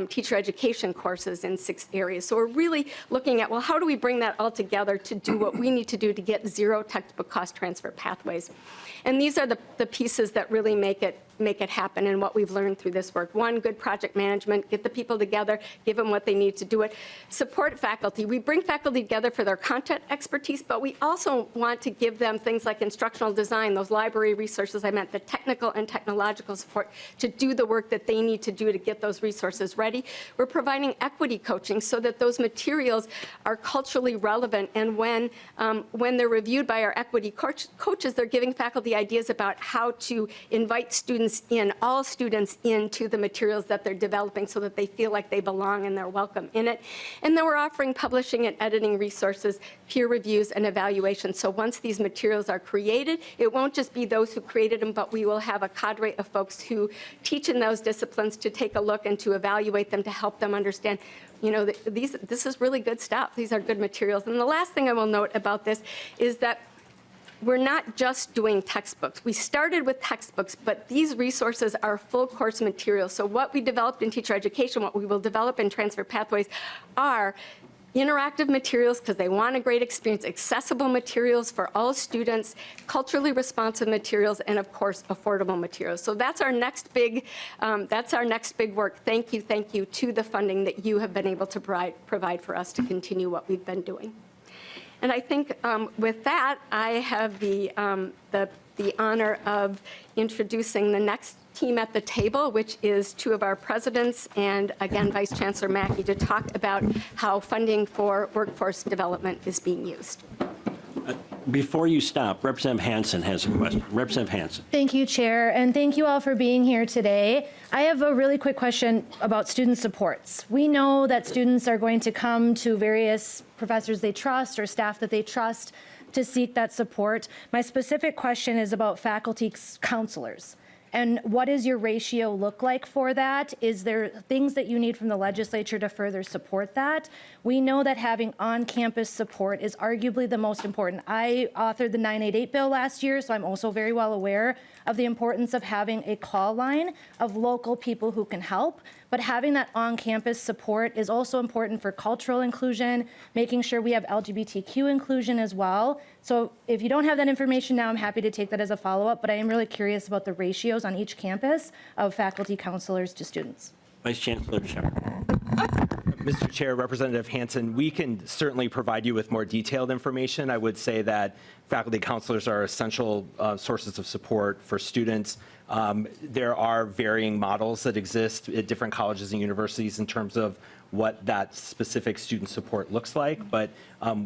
teacher education courses in 6 areas. So we're really looking at, well, how do we bring that all together to do what we need to do to get zero textbook cost transfer pathways? And these are the pieces that really make it happen and what we've learned through this work. One, good project management, get the people together, give them what they need to do it. Support faculty. We bring faculty together for their content expertise, but we also want to give them things like instructional design, those library resources I meant, the technical and technological support to do the work that they need to do to get those resources ready. We're providing equity coaching so that those materials are culturally relevant, and when they're reviewed by our equity coaches, they're giving faculty ideas about how to invite all students into the materials that they're developing so that they feel like they belong and they're welcome in it. And then we're offering publishing and editing resources, peer reviews, and evaluation. So once these materials are created, it won't just be those who created them, but we will have a cadre of folks who teach in those disciplines to take a look and to evaluate them to help them understand, you know, this is really good stuff. These are good materials. And the last thing I will note about this is that we're not just doing textbooks. We started with textbooks, but these resources are full course materials. So what we developed in teacher education, what we will develop in transfer pathways are interactive materials because they want a great experience, accessible materials for all students, culturally responsive materials, and of course, affordable materials. So that's our next big work. Thank you to the funding that you have been able to provide for us to continue what we've been doing. And I think with that, I have the honor of introducing the next team at the table, which is 2 of our presidents and, again, Vice Chancellor Mackey, to talk about how funding for workforce development is being used. Before you stop, Representative Hansen has a question. Representative Hansen. Thank you, Chair, and thank you all for being here today. I have a really quick question about student supports. We know that students are going to come to various professors they trust or staff that they trust to seek that support. My specific question is about faculty counselors. And what does your ratio look like for that? Is there things that you need from the legislature to further support that? We know that having on-campus support is arguably the most important. I authored the 988 bill last year, so I'm also very well aware of the importance of having a call line of local people who can help. But having that on-campus support is also important for cultural inclusion, making sure we have LGBTQ inclusion as well. So if you don't have that information now, I'm happy to take that as a follow-up, but I am really curious about the ratios on each campus of faculty counselors to students. Vice Chancellor Shepard. Mr. Chair, Representative Hansen, we can certainly provide you with more detailed information. I would say that faculty counselors are essential sources of support for students. There are varying models that exist at different colleges and universities in terms of what that specific student support looks like, but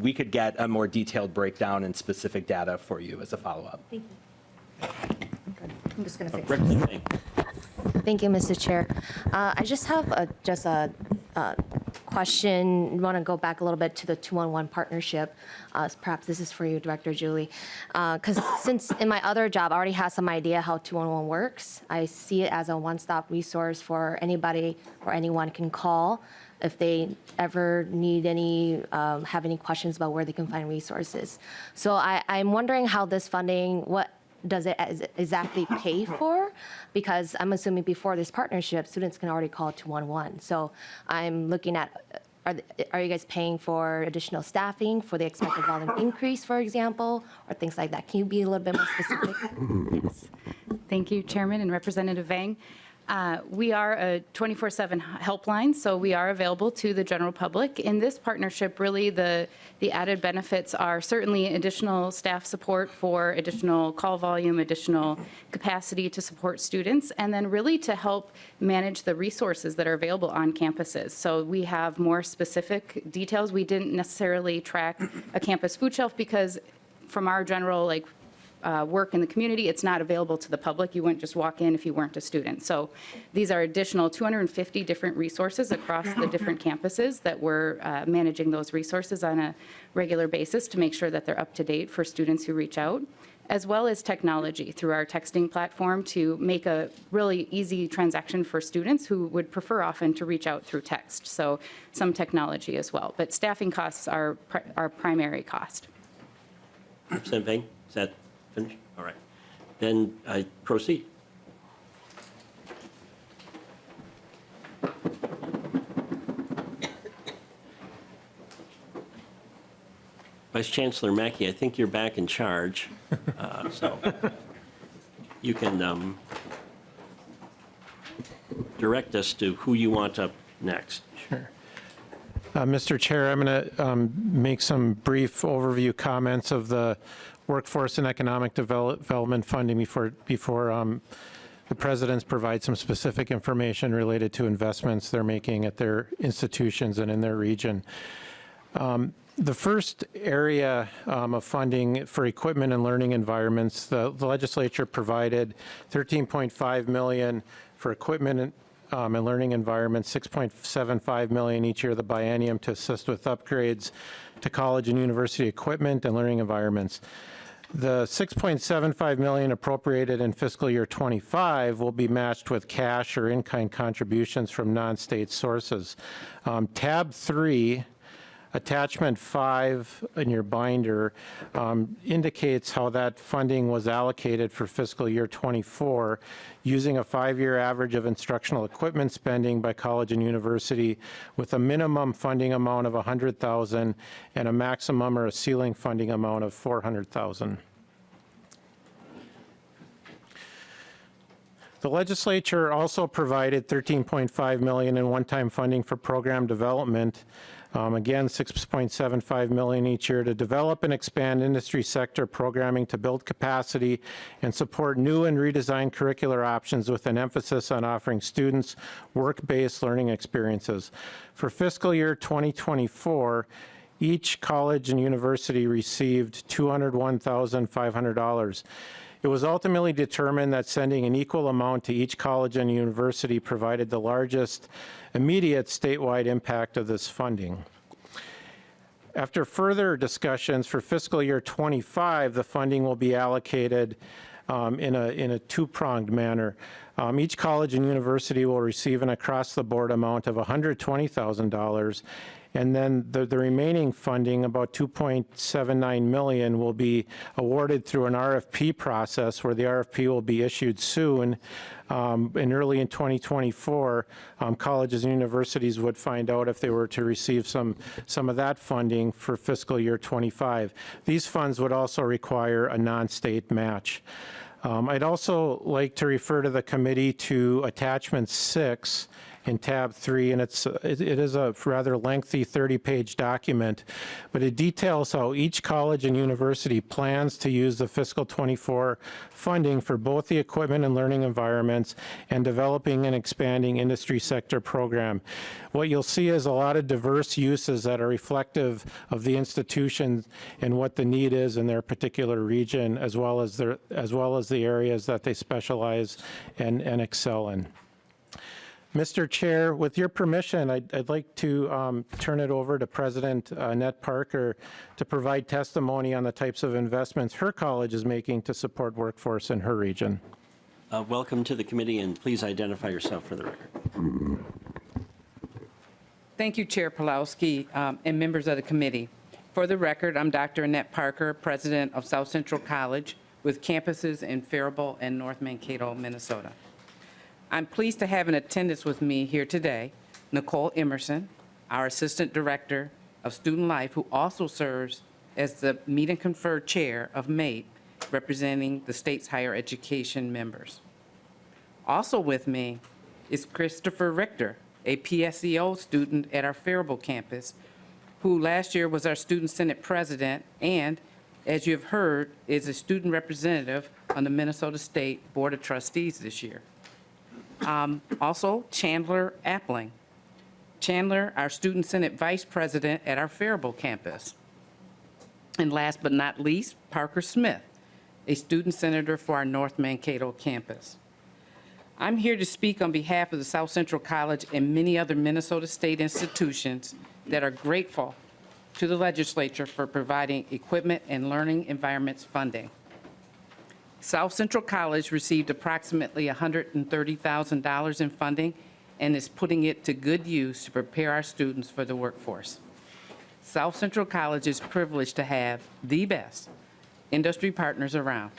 we could get a more detailed breakdown and specific data for you as a follow-up. Thank you. I'm just going to fix it. Representative Vang. Thank you, Mr. Chair. I just have a question. I want to go back a little bit to the 2-on-1 partnership. Perhaps this is for you, Director Julie. Because since in my other job, I already have some idea how 2-on-1 works. I see it as a one-stop resource for anybody or anyone can call if they ever need have any questions about where they can find resources. So I'm wondering how this funding, what does it exactly pay for? Because I'm assuming before this partnership, students can already call 2-on-1. So I'm looking at, are you guys paying for additional staffing for the expected volume increase, for example, or things like that? Can you be a little bit more specific? Yes. Thank you, Chairman and Representative Vang. We are a 24/7 helpline, so we are available to the general public. In this partnership, really, the added benefits are certainly additional staff support for additional call volume, additional capacity to support students, and then really to help manage the resources that are available on campuses. So we have more specific details. We didn't necessarily track a campus food shelf because from our general, work in the community, it's not available to the public. You wouldn't just walk in if you weren't a student. So these are additional 250 different resources across the different campuses that we're managing those resources on a regular basis to make sure that they're up to date for students who reach out, as well as technology through our texting platform to make a really easy transaction for students who would prefer often to reach out through text. So some technology as well. But staffing costs are our primary cost. Representative Vang, is that finished? All right. Then I proceed. Vice Chancellor Mackey, I think you're back in charge, so you can direct us to who you want up next. Sure. Mr. Chair, I'm going to make some brief overview comments of the workforce and economic development funding before the presidents provide some specific information related to investments they're making at their institutions and in their region. The first area of funding for equipment and learning environments, the legislature provided $13.5 million for equipment and learning environments, $6.75 million each year of the biennium to assist with upgrades to college and university equipment and learning environments. The $6.75 million appropriated in fiscal year 25 will be matched with cash or in-kind contributions from non-state sources. Tab 3, Attachment 5 in your binder indicates how that funding was allocated for fiscal year 24 using a 5-year average of instructional equipment spending by college and university with a minimum funding amount of $100,000 and a maximum or a ceiling funding amount of $400,000. The legislature also provided $13.5 million in one-time funding for program development. Again, $6.75 million each year to develop and expand industry sector programming to build capacity and support new and redesigned curricular options with an emphasis on offering students work-based learning experiences. For fiscal year 2024, each college and university received $201,500. It was ultimately determined that sending an equal amount to each college and university provided the largest immediate statewide impact of this funding. After further discussions for fiscal year 25, the funding will be allocated in a two-pronged manner. Each college and university will receive an across-the-board amount of $120,000, and then the remaining funding, about $2.79 million, will be awarded through an RFP process where the RFP will be issued soon. And early in 2024, colleges and universities would find out if they were to receive some of that funding for fiscal year 25. These funds would also require a non-state match. I'd also like to refer to the committee to Attachment 6 in tab 3, and it is a rather lengthy 30-page document, but it details how each college and university plans to use the fiscal 24 funding for both the equipment and learning environments and developing and expanding industry sector program. What you'll see is a lot of diverse uses that are reflective of the institution and what the need is in their particular region, as well as the areas that they specialize and excel in. Mr. Chair, with your permission, I'd like to turn it over to President Annette Parker to provide testimony on the types of investments her college is making to support workforce in her region. Welcome to the committee, and please identify yourself for the record. Thank you, Chair Pawlowski, and members of the committee. For the record, I'm Dr. Annette Parker, president of South Central College with campuses in Faribault and North Mankato, Minnesota. I'm pleased to have in attendance with me here today Nicole Emerson, our Assistant Director of Student Life, who also serves as the Meet and Confer Chair of MATE, representing the state's higher education members. Also with me is Christopher Richter, a PSEO student at our Faribault campus, who last year was our Student Senate President and, as you have heard, is a student representative on the Minnesota State Board of Trustees this year. Also, Chandler Appling. Chandler, our Student Senate Vice President at our Faribault campus. And last but not least, Parker Smith, a student senator for our North Mankato campus. I'm here to speak on behalf of the South Central College and many other Minnesota State institutions that are grateful to the legislature for providing equipment and learning environments funding. South Central College received approximately $130,000 in funding and is putting it to good use to prepare our students for the workforce. South Central College is privileged to have the best industry partners around.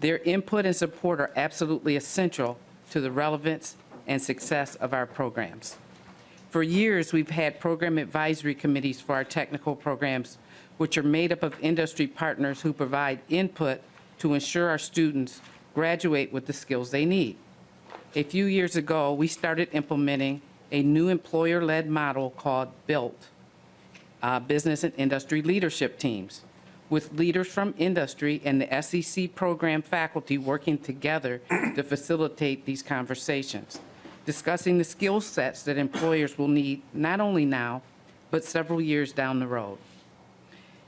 Their input and support are absolutely essential to the relevance and success of our programs. For years, we've had program advisory committees for our technical programs, which are made up of industry partners who provide input to ensure our students graduate with the skills they need. A few years ago, we started implementing a new employer-led model called BUILT, Business and Industry Leadership Teams, with leaders from industry and the SEC program faculty working together to facilitate these conversations, discussing the skill sets that employers will need not only now, but several years down the road.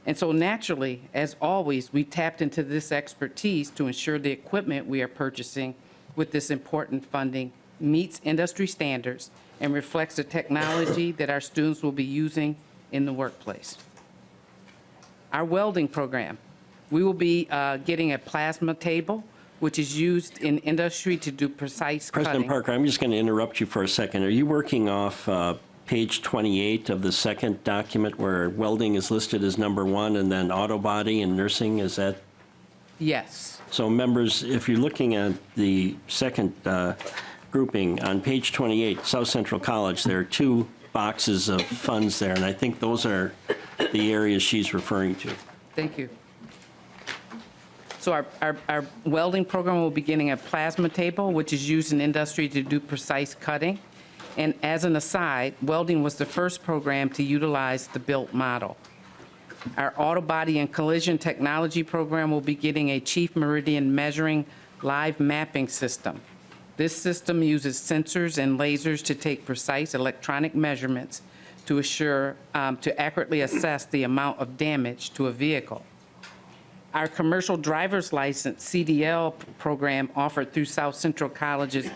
And so naturally, as always, we tapped into this expertise to ensure the equipment we are purchasing with this important funding meets industry standards and reflects the technology that our students will be using in the workplace. Our welding program, we will be getting a plasma table, which is used in industry to do precise cutting. President Parker, I'm just going to interrupt you for a second. Are you working off page 28 of the second document where welding is listed as number 1 and then auto body and nursing? Is that? Yes. So members, if you're looking at the second grouping on page 28, South Central College, there are 2 boxes of funds there, and I think those are the areas she's referring to. Thank you. So our welding program will be getting a plasma table, which is used in industry to do precise cutting. And as an aside, welding was the first program to utilize the BUILT model. Our auto body and collision technology program will be getting a Chief Meridian measuring live mapping system. This system uses sensors and lasers to take precise electronic measurements to assure, to accurately assess the amount of damage to a vehicle. Our commercial driver's license CDL program offered through South Central College's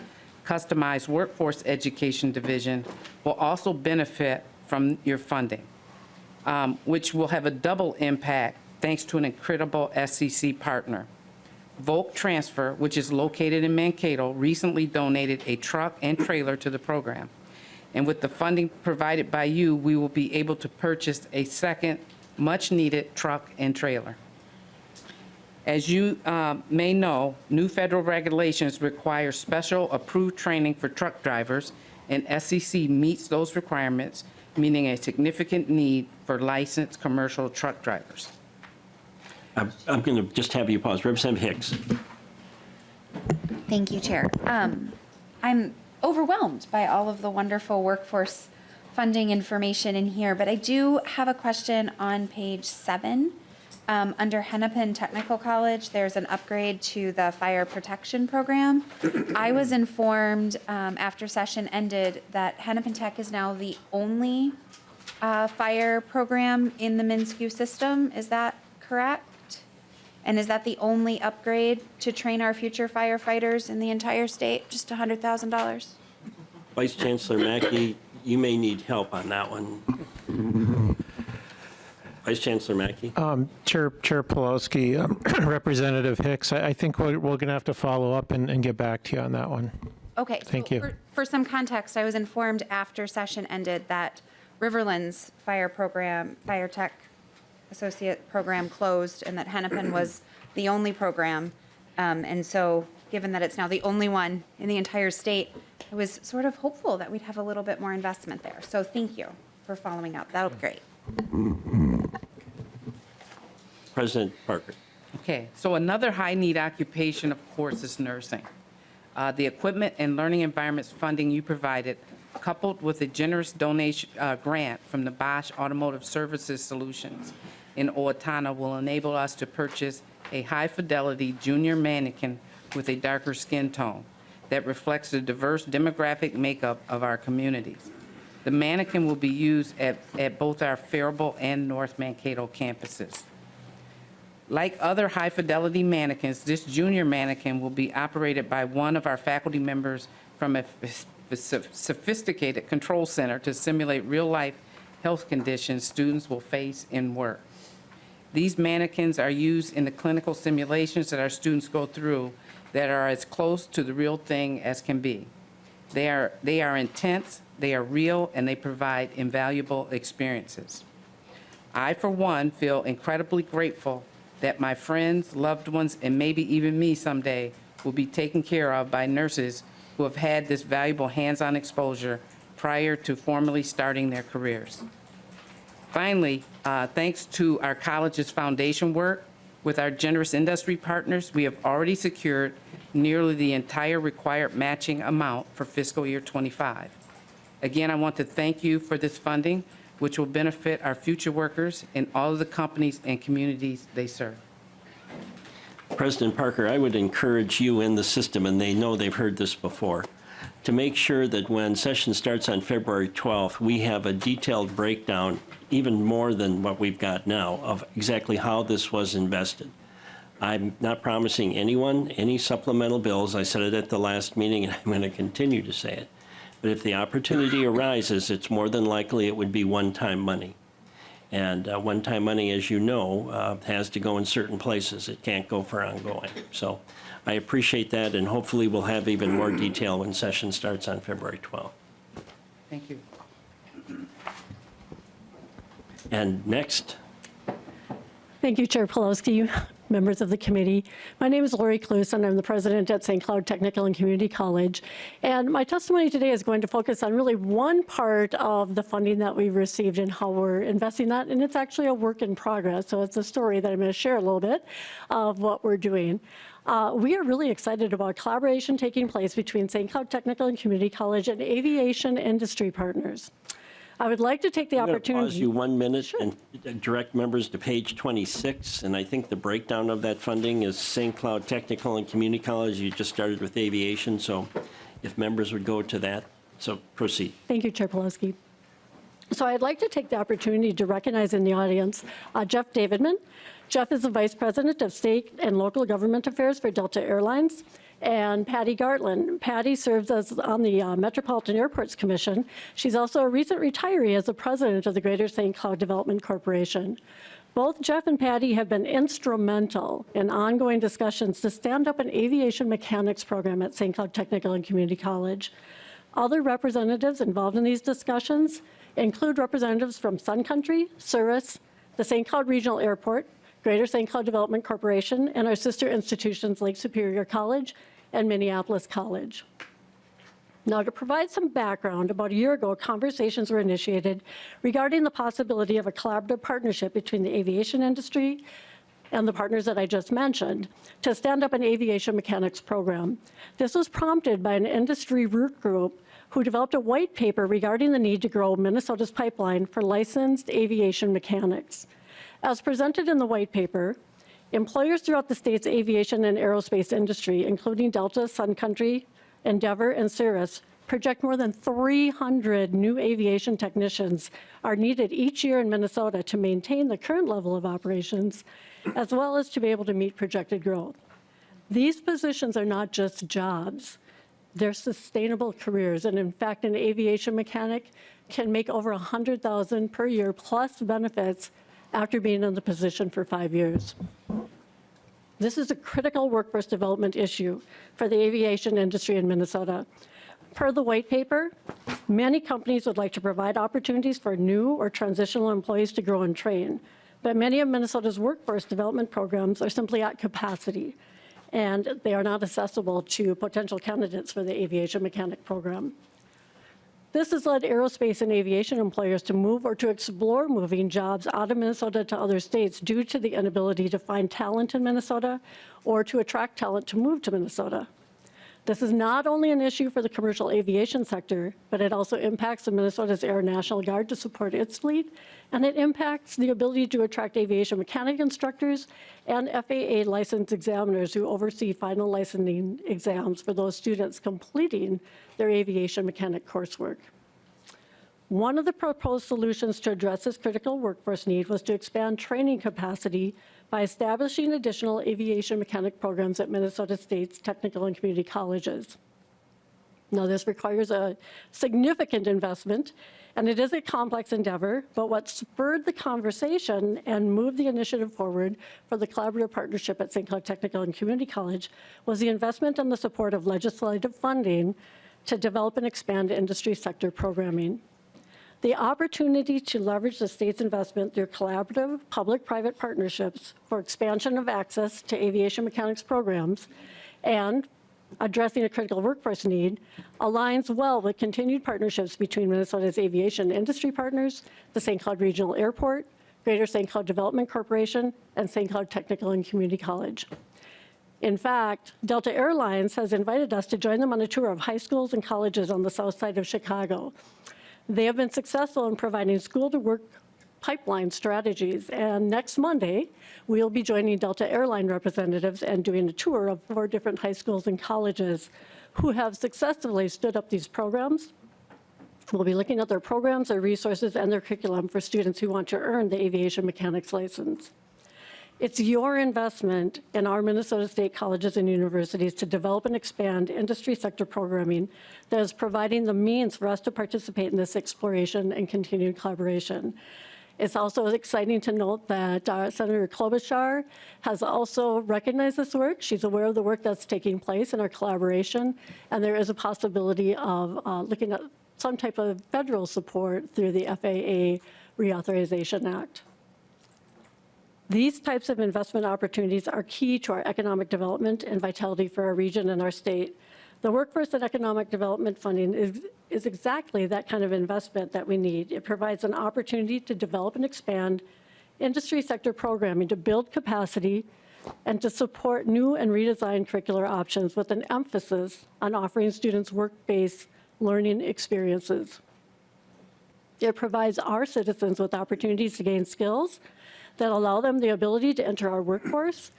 customized workforce education division will also benefit from your funding, which will have a double impact thanks to an incredible SEC partner. Volk Transfer, which is located in Mankato, recently donated a truck and trailer to the program. And with the funding provided by you, we will be able to purchase a second much-needed truck and trailer. As you may know, new federal regulations require special approved training for truck drivers, and SEC meets those requirements, meaning a significant need for licensed commercial truck drivers. I'm going to just have you pause. Representative Hicks. Thank you, Chair. I'm overwhelmed by all of the wonderful workforce funding information in here, but I do have a question on page 7. Under Hennepin Technical College, there's an upgrade to the fire protection program. I was informed after session ended that Hennepin Tech is now the only fire program in the MnSCU system. Is that correct? And is that the only upgrade to train our future firefighters in the entire state? Just $100,000? Vice Chancellor Mackey, you may need help on that one. Vice Chancellor Mackey. Chair Pawlowski, Representative Hicks, I think we're going to have to follow up and get back to you on that one. Okay. Thank so you. For some context, I was informed after session ended that Riverland's fire program, Fire Tech Associate program closed, and that Hennepin was the only program. And so given that it's now the only one in the entire state, I was sort of hopeful that we'd have a little bit more investment there. So thank you for following up. That would be great. President Parker. Okay, so another high-need occupation, of course, is nursing. The equipment and learning environments funding you provided, coupled with a generous donation grant from the Bosch Automotive Services Solutions in Owatonna, will enable us to purchase a high-fidelity junior mannequin with a darker skin tone that reflects the diverse demographic makeup of our communities. The mannequin will be used at both our Faribault and North Mankato campuses. Like other high-fidelity mannequins, this junior mannequin will be operated by one of our faculty members from a sophisticated control center to simulate real-life health conditions students will face in work. These mannequins are used in the clinical simulations that our students go through that are as close to the real thing as can be. They are intense, they are real, and they provide invaluable experiences. I, for one, feel incredibly grateful that my friends, loved ones, and maybe even me someday will be taken care of by nurses who have had this valuable hands-on exposure prior to formally starting their careers. Finally, thanks to our college's foundation work with our generous industry partners, we have already secured nearly the entire required matching amount for fiscal year '25. Again, I want to thank you for this funding, which will benefit our future workers and all of the companies and communities they serve. President Parker, I would encourage you in the system, and they know they've heard this before, to make sure that when session starts on February 12th, we have a detailed breakdown, even more than what we've got now, of exactly how this was invested. I'm not promising anyone any supplemental bills. I said it at the last meeting, and I'm going to continue to say it. But if the opportunity arises, it's more than likely it would be one-time money. And one-time money, as you know, has to go in certain places. It can't go for ongoing. So I appreciate that, and hopefully we'll have even more detail when session starts on February 12th. Thank you. And next. Thank you, Chair Pawlowski, members of the committee. My name is Lori Cluse, and I'm the president at St. Cloud Technical and Community College. And my testimony today is going to focus on really one part of the funding that we've received and how we're investing that. And it's actually a work in progress. So it's a story that I'm going to share a little bit of what we're doing. We are really excited about collaboration taking place between St. Cloud Technical and Community College and aviation industry partners. I would like to take the opportunity. I'm going to pause you 1 minute and direct members to page 26. And I think the breakdown of that funding is St. Cloud Technical and Community College. You just started with aviation, so if members would go to that. So proceed. Thank you, Chair Pawlowski. So I'd like to take the opportunity to recognize in the audience Jeff Davidman. Jeff is the Vice President of State and Local Government Affairs for Delta Airlines. And Patty Gartland. Patty serves as on the Metropolitan Airports Commission. She's also a recent retiree as the president of the Greater St. Cloud Development Corporation. Both Jeff and Patty have been instrumental in ongoing discussions to stand up an aviation mechanics program at St. Cloud Technical and Community College. Other representatives involved in these discussions include representatives from Sun Country, Cirrus, the St. Cloud Regional Airport, Greater St. Cloud Development Corporation, and our sister institutions Lake Superior College and Minneapolis College. Now, to provide some background, about a year ago, conversations were initiated regarding the possibility of a collaborative partnership between the aviation industry and the partners that I just mentioned to stand up an aviation mechanics program. This was prompted by an industry root group who developed a white paper regarding the need to grow Minnesota's pipeline for licensed aviation mechanics. As presented in the white paper, employers throughout the state's aviation and aerospace industry, including Delta, Sun Country, Endeavor, and Cirrus, project more than 300 new aviation technicians are needed each year in Minnesota to maintain the current level of operations, as well as to be able to meet projected growth. These positions are not just jobs, they're sustainable careers. And in fact, an aviation mechanic can make over $100,000 per year plus benefits after being in the position for 5 years. This is a critical workforce development issue for the aviation industry in Minnesota. Per the white paper, many companies would like to provide opportunities for new or transitional employees to grow and train, but many of Minnesota's workforce development programs are simply at capacity, and they are not accessible to potential candidates for the aviation mechanic program. This has led aerospace and aviation employers to move or to explore moving jobs out of Minnesota to other states due to the inability to find talent in Minnesota or to attract talent to move to Minnesota. This is not only an issue for the commercial aviation sector, but it also impacts the Minnesota's Air National Guard to support its fleet, and it impacts the ability to attract aviation mechanic instructors and FAA licensed examiners who oversee final licensing exams for those students completing their aviation mechanic coursework. One of the proposed solutions to address this critical workforce need was to expand training capacity by establishing additional aviation mechanic programs at Minnesota State's technical and community colleges. Now, this requires a significant investment, and it is a complex endeavor, but what spurred the conversation and moved the initiative forward for the collaborative partnership at St. Cloud Technical and Community College was the investment and the support of legislative funding to develop and expand industry sector programming. The opportunity to leverage the state's investment through collaborative public-private partnerships for expansion of access to aviation mechanics programs and addressing a critical workforce need aligns well with continued partnerships between Minnesota's aviation industry partners, the St. Cloud Regional Airport, Greater St. Cloud Development Corporation, and St. Cloud Technical and Community College. In fact, Delta Airlines has invited us to join them on a tour of high schools and colleges on the south side of Chicago. They have been successful in providing school-to-work pipeline strategies, and next Monday, we'll be joining Delta Airline representatives and doing a tour of 4 different high schools and colleges who have successfully stood up these programs. We'll be looking at their programs, their resources, and their curriculum for students who want to earn the aviation mechanics license. It's your investment in our Minnesota State colleges and universities to develop and expand industry sector programming that is providing the means for us to participate in this exploration and continued collaboration. It's also exciting to note that Senator Klobuchar has also recognized this work. She's aware of the work that's taking place in our collaboration, and there is a possibility of looking at some type of federal support through the FAA Reauthorization Act. These types of investment opportunities are key to our economic development and vitality for our region and our state. The workforce and economic development funding is exactly that kind of investment that we need. It provides an opportunity to develop and expand industry sector programming to build capacity and to support new and redesigned curricular options with an emphasis on offering students work-based learning experiences. It provides our citizens with opportunities to gain skills that allow them the ability to enter our workforce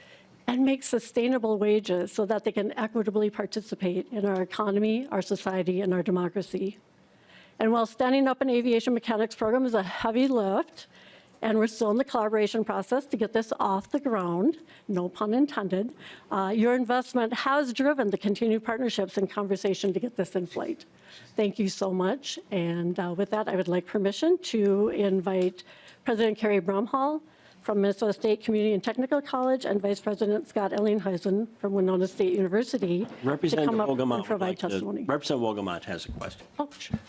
and make sustainable wages so that they can equitably participate in our economy, our society, and our democracy. And while standing up an aviation mechanics program is a heavy lift, and we're still in the collaboration process to get this off the ground, no pun intended, your investment has driven the continued partnerships and conversation to get this in flight. Thank you so much. And with that, I would like permission to invite President Carrie Brumhall from Minnesota State Community and Technical College and Vice President Scott Ellinghuisen from Winona State University to come up and provide testimony. Representative Wolgamott has a question. Oh, sure.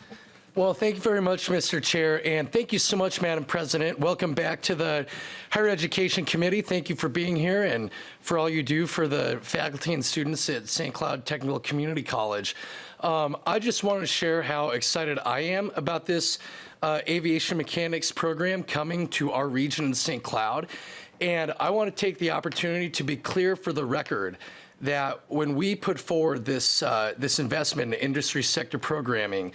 Well, thank you very much, Mr. Chair, and thank you so much, Madam President. Welcome back to the Higher Education Committee. Thank you for being here and for all you do for the faculty and students at St. Cloud Technical Community College. I just want to share how excited I am about this aviation mechanics program coming to our region in St. Cloud. And I want to take the opportunity to be clear for the record that when we put forward this investment in industry sector programming,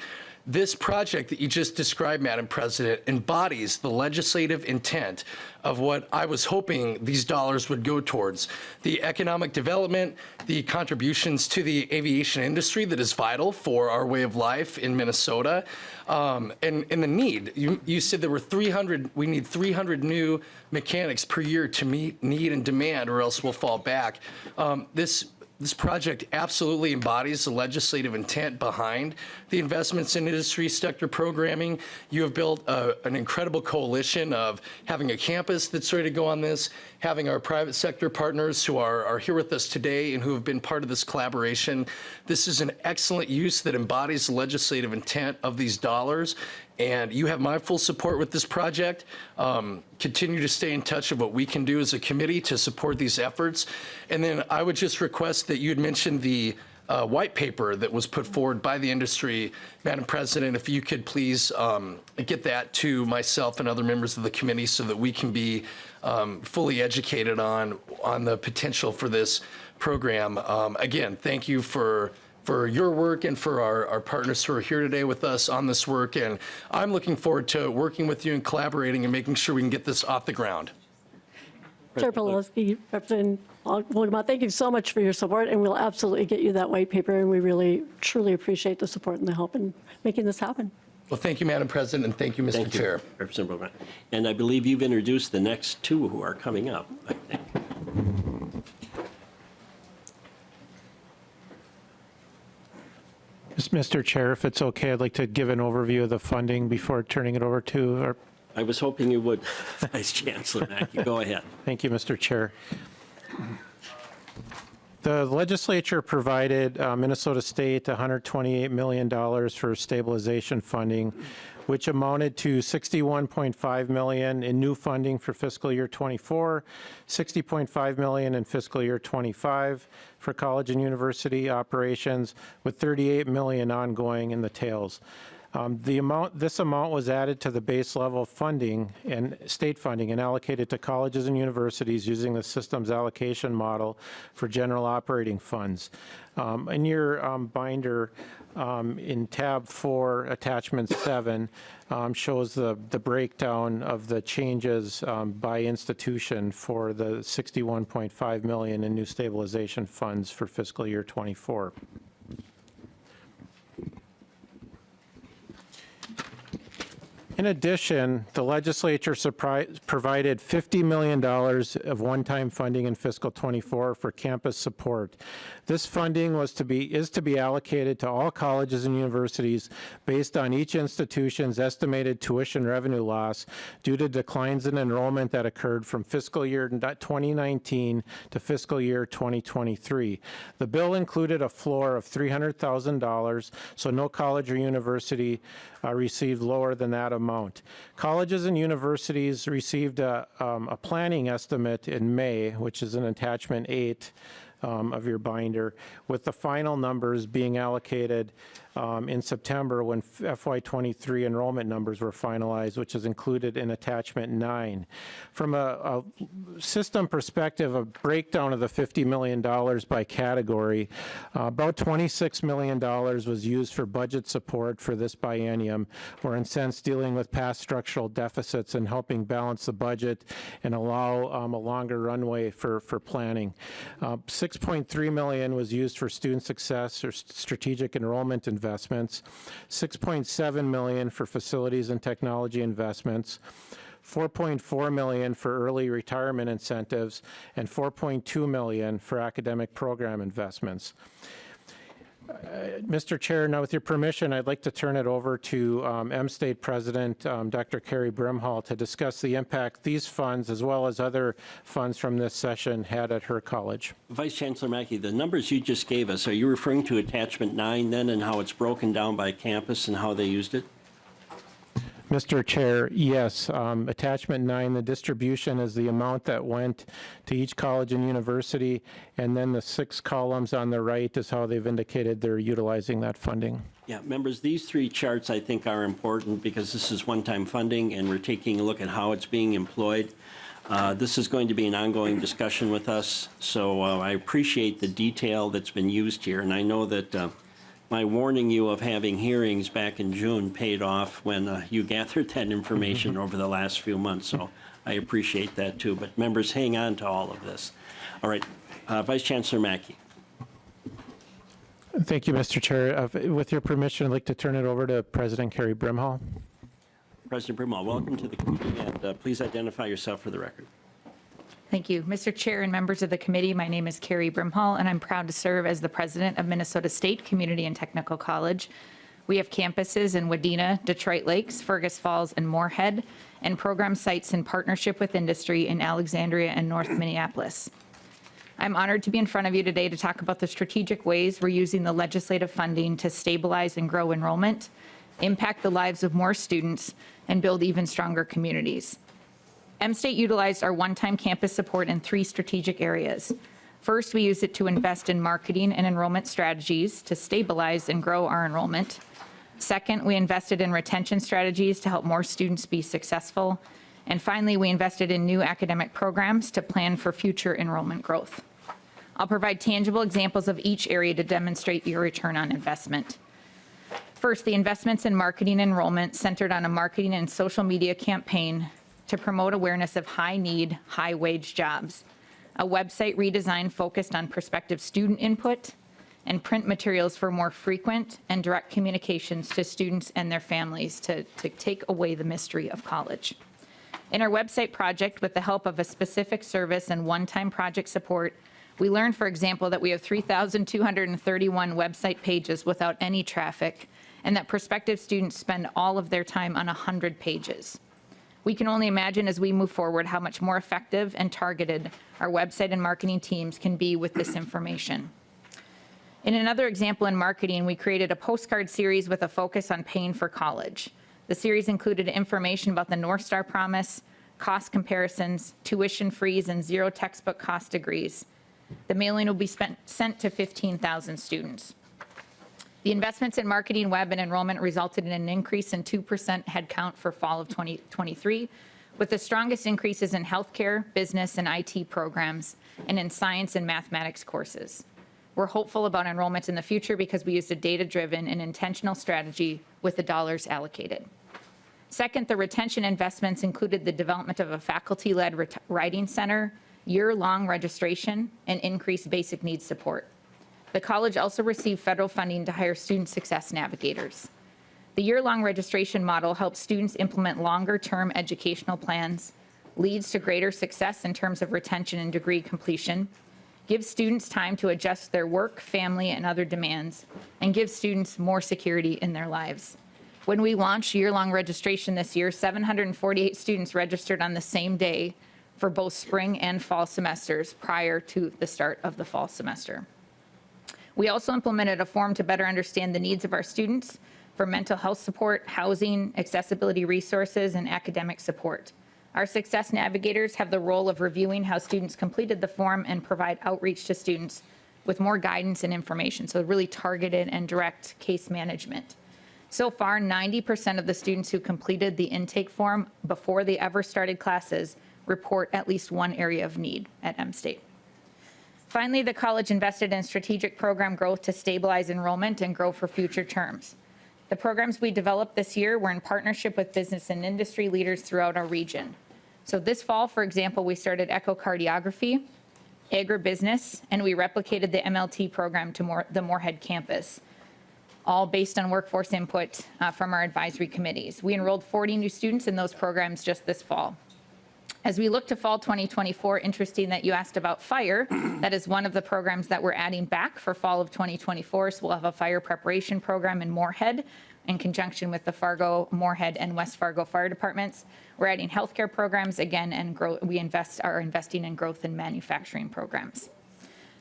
this project that you just described, Madam President, embodies the legislative intent of what I was hoping these dollars would go towards. The economic development, the contributions to the aviation industry that is vital for our way of life in Minnesota, and the need. You said there were 300, we need 300 new mechanics per year to meet need and demand, or else we'll fall back. This project absolutely embodies the legislative intent behind the investments in industry sector programming. You have built an incredible coalition of having a campus that's ready to go on this, having our private sector partners who are here with us today and who have been part of this collaboration. This is an excellent use that embodies the legislative intent of these dollars. And you have my full support with this project. Continue to stay in touch of what we can do as a committee to support these efforts. And then I would just request that you had mentioned the white paper that was put forward by the industry. Madam President, if you could please get that to myself and other members of the committee so that we can be fully educated on the potential for this program. Again, thank you for for your work and for our partners who are here today with us on this work. And I'm looking forward to working with you and collaborating and making sure we can get this off the ground. Chair Pawlowski, Representative Wolgamott, thank you so much for your support, and we'll absolutely get you that white paper, and we really, truly appreciate the support and the help in making this happen. Well, thank you, Madam President, and thank you, Mr. Thank you, Chair. Representative Bowman. And I believe you've introduced the next two who are coming up, I think. Mr. Chair, if it's okay, I'd like to give an overview of the funding before turning it over to our. I was hoping you would, Vice Chancellor Mackey. Go ahead. Thank you, Mr. Chair. The legislature provided Minnesota State $128 million for stabilization funding, which amounted to $61.5 million in new funding for fiscal year '24, $60.5 million in fiscal year '25 for college and university operations, with $38 million ongoing in the tails. This amount was added to the base level funding and state funding and allocated to colleges and universities using the systems allocation model for general operating funds. In your binder, in tab 4, attachment 7, shows the breakdown of the changes by institution for the $61.5 million in new stabilization funds for fiscal year '24. In addition, the legislature provided $50 million of one-time funding in fiscal '24 for campus support. This funding is to be allocated to all colleges and universities based on each institution's estimated tuition revenue loss due to declines in enrollment that occurred from fiscal year 2019 to fiscal year 2023. The bill included a floor of $300,000, so no college or university received lower than that amount. Colleges and universities received a planning estimate in May, which is in attachment 8 of your binder, with the final numbers being allocated in September when FY23 enrollment numbers were finalized, which is included in attachment 9. From a system perspective, a breakdown of the $50 million by category, about $26 million was used for budget support for this biennium, or in sense dealing with past structural deficits and helping balance the budget and allow a longer runway for planning. $6.3 million was used for student success or strategic enrollment investments, $6.7 million for facilities and technology investments, $4.4 million for early retirement incentives, and $4.2 million for academic program investments. Mr. Chair, now with your permission, I'd like to turn it over to M-State President Dr. Carrie Brimhall to discuss the impact these funds, as well as other funds from this session, had at her college. Vice Chancellor Mackey, the numbers you just gave us, are you referring to attachment 9 then, and how it's broken down by campus and how they used it? Mr. Chair, yes. Attachment 9, the distribution is the amount that went to each college and university, and then the 6 columns on the right is how they've indicated they're utilizing that funding. Yeah, members, these 3 charts I think are important because this is one-time funding and we're taking a look at how it's being employed. This is going to be an ongoing discussion with us, so I appreciate the detail that's been used here, and I know that my warning you of having hearings back in June paid off when you gathered that information over the last few months, so I appreciate that too. But members, hang on to all of this. All right, Vice Chancellor Mackey. Thank you, Mr. Chair. With your permission, I'd like to turn it over to President Carrie Brimhall. President Brimhall, welcome to the committee, and please identify yourself for the record. Thank you. Mr. Chair and members of the committee, my name is Carrie Brimhall, and I'm proud to serve as the president of Minnesota State Community and Technical College. We have campuses in Wadena, Detroit Lakes, Fergus Falls, and Moorhead, and program sites in partnership with industry in Alexandria and North Minneapolis. I'm honored to be in front of you today to talk about the strategic ways we're using the legislative funding to stabilize and grow enrollment, impact the lives of more students, and build even stronger communities. M-State utilized our one-time campus support in 3 strategic areas. First, we used it to invest in marketing and enrollment strategies to stabilize and grow our enrollment. Second, we invested in retention strategies to help more students be successful. And finally, we invested in new academic programs to plan for future enrollment growth. I'll provide tangible examples of each area to demonstrate your return on investment. First, the investments in marketing enrollment centered on a marketing and social media campaign to promote awareness of high-need, high-wage jobs, a website redesign focused on prospective student input, and print materials for more frequent and direct communications to students and their families to take away the mystery of college. In our website project, with the help of a specific service and one-time project support, we learned, for example, that we have 3,231 website pages without any traffic, and that prospective students spend all of their time on 100 pages. We can only imagine as we move forward how much more effective and targeted our website and marketing teams can be with this information. In another example in marketing, we created a postcard series with a focus on paying for college. The series included information about the North Star Promise, cost comparisons, tuition freeze, and zero textbook cost degrees. The mailing will be sent to 15,000 students. The investments in marketing, web, and enrollment resulted in an increase in 2% headcount for fall of 2023, with the strongest increases in healthcare, business, and IT programs, and in science and mathematics courses. We're hopeful about enrollment in the future because we used a data-driven and intentional strategy with the dollars allocated. Second, the retention investments included the development of a faculty-led writing center, year-long registration, and increased basic needs support. The college also received federal funding to hire student success navigators. The year-long registration model helps students implement longer-term educational plans, leads to greater success in terms of retention and degree completion, gives students time to adjust their work, family, and other demands, and gives students more security in their lives. When we launched year-long registration this year, 748 students registered on the same day for both spring and fall semesters prior to the start of the fall semester. We also implemented a form to better understand the needs of our students for mental health support, housing, accessibility resources, and academic support. Our success navigators have the role of reviewing how students completed the form and provide outreach to students with more guidance and information, so really targeted and direct case management. So far, 90% of the students who completed the intake form before they ever started classes report at least one area of need at M-State. Finally, the college invested in strategic program growth to stabilize enrollment and grow for future terms. The programs we developed this year were in partnership with business and industry leaders throughout our region. So this fall, for example, we started echocardiography, agribusiness, and we replicated the MLT program to the Moorhead campus, all based on workforce input from our advisory committees. We enrolled 40 new students in those programs just this fall. As we look to fall 2024, interesting that you asked about fire. That is one of the programs that we're adding back for fall of 2024. So we'll have a fire preparation program in Moorhead in conjunction with the Fargo, Moorhead, and West Fargo fire departments. We're adding healthcare programs again, and we are investing in growth in manufacturing programs.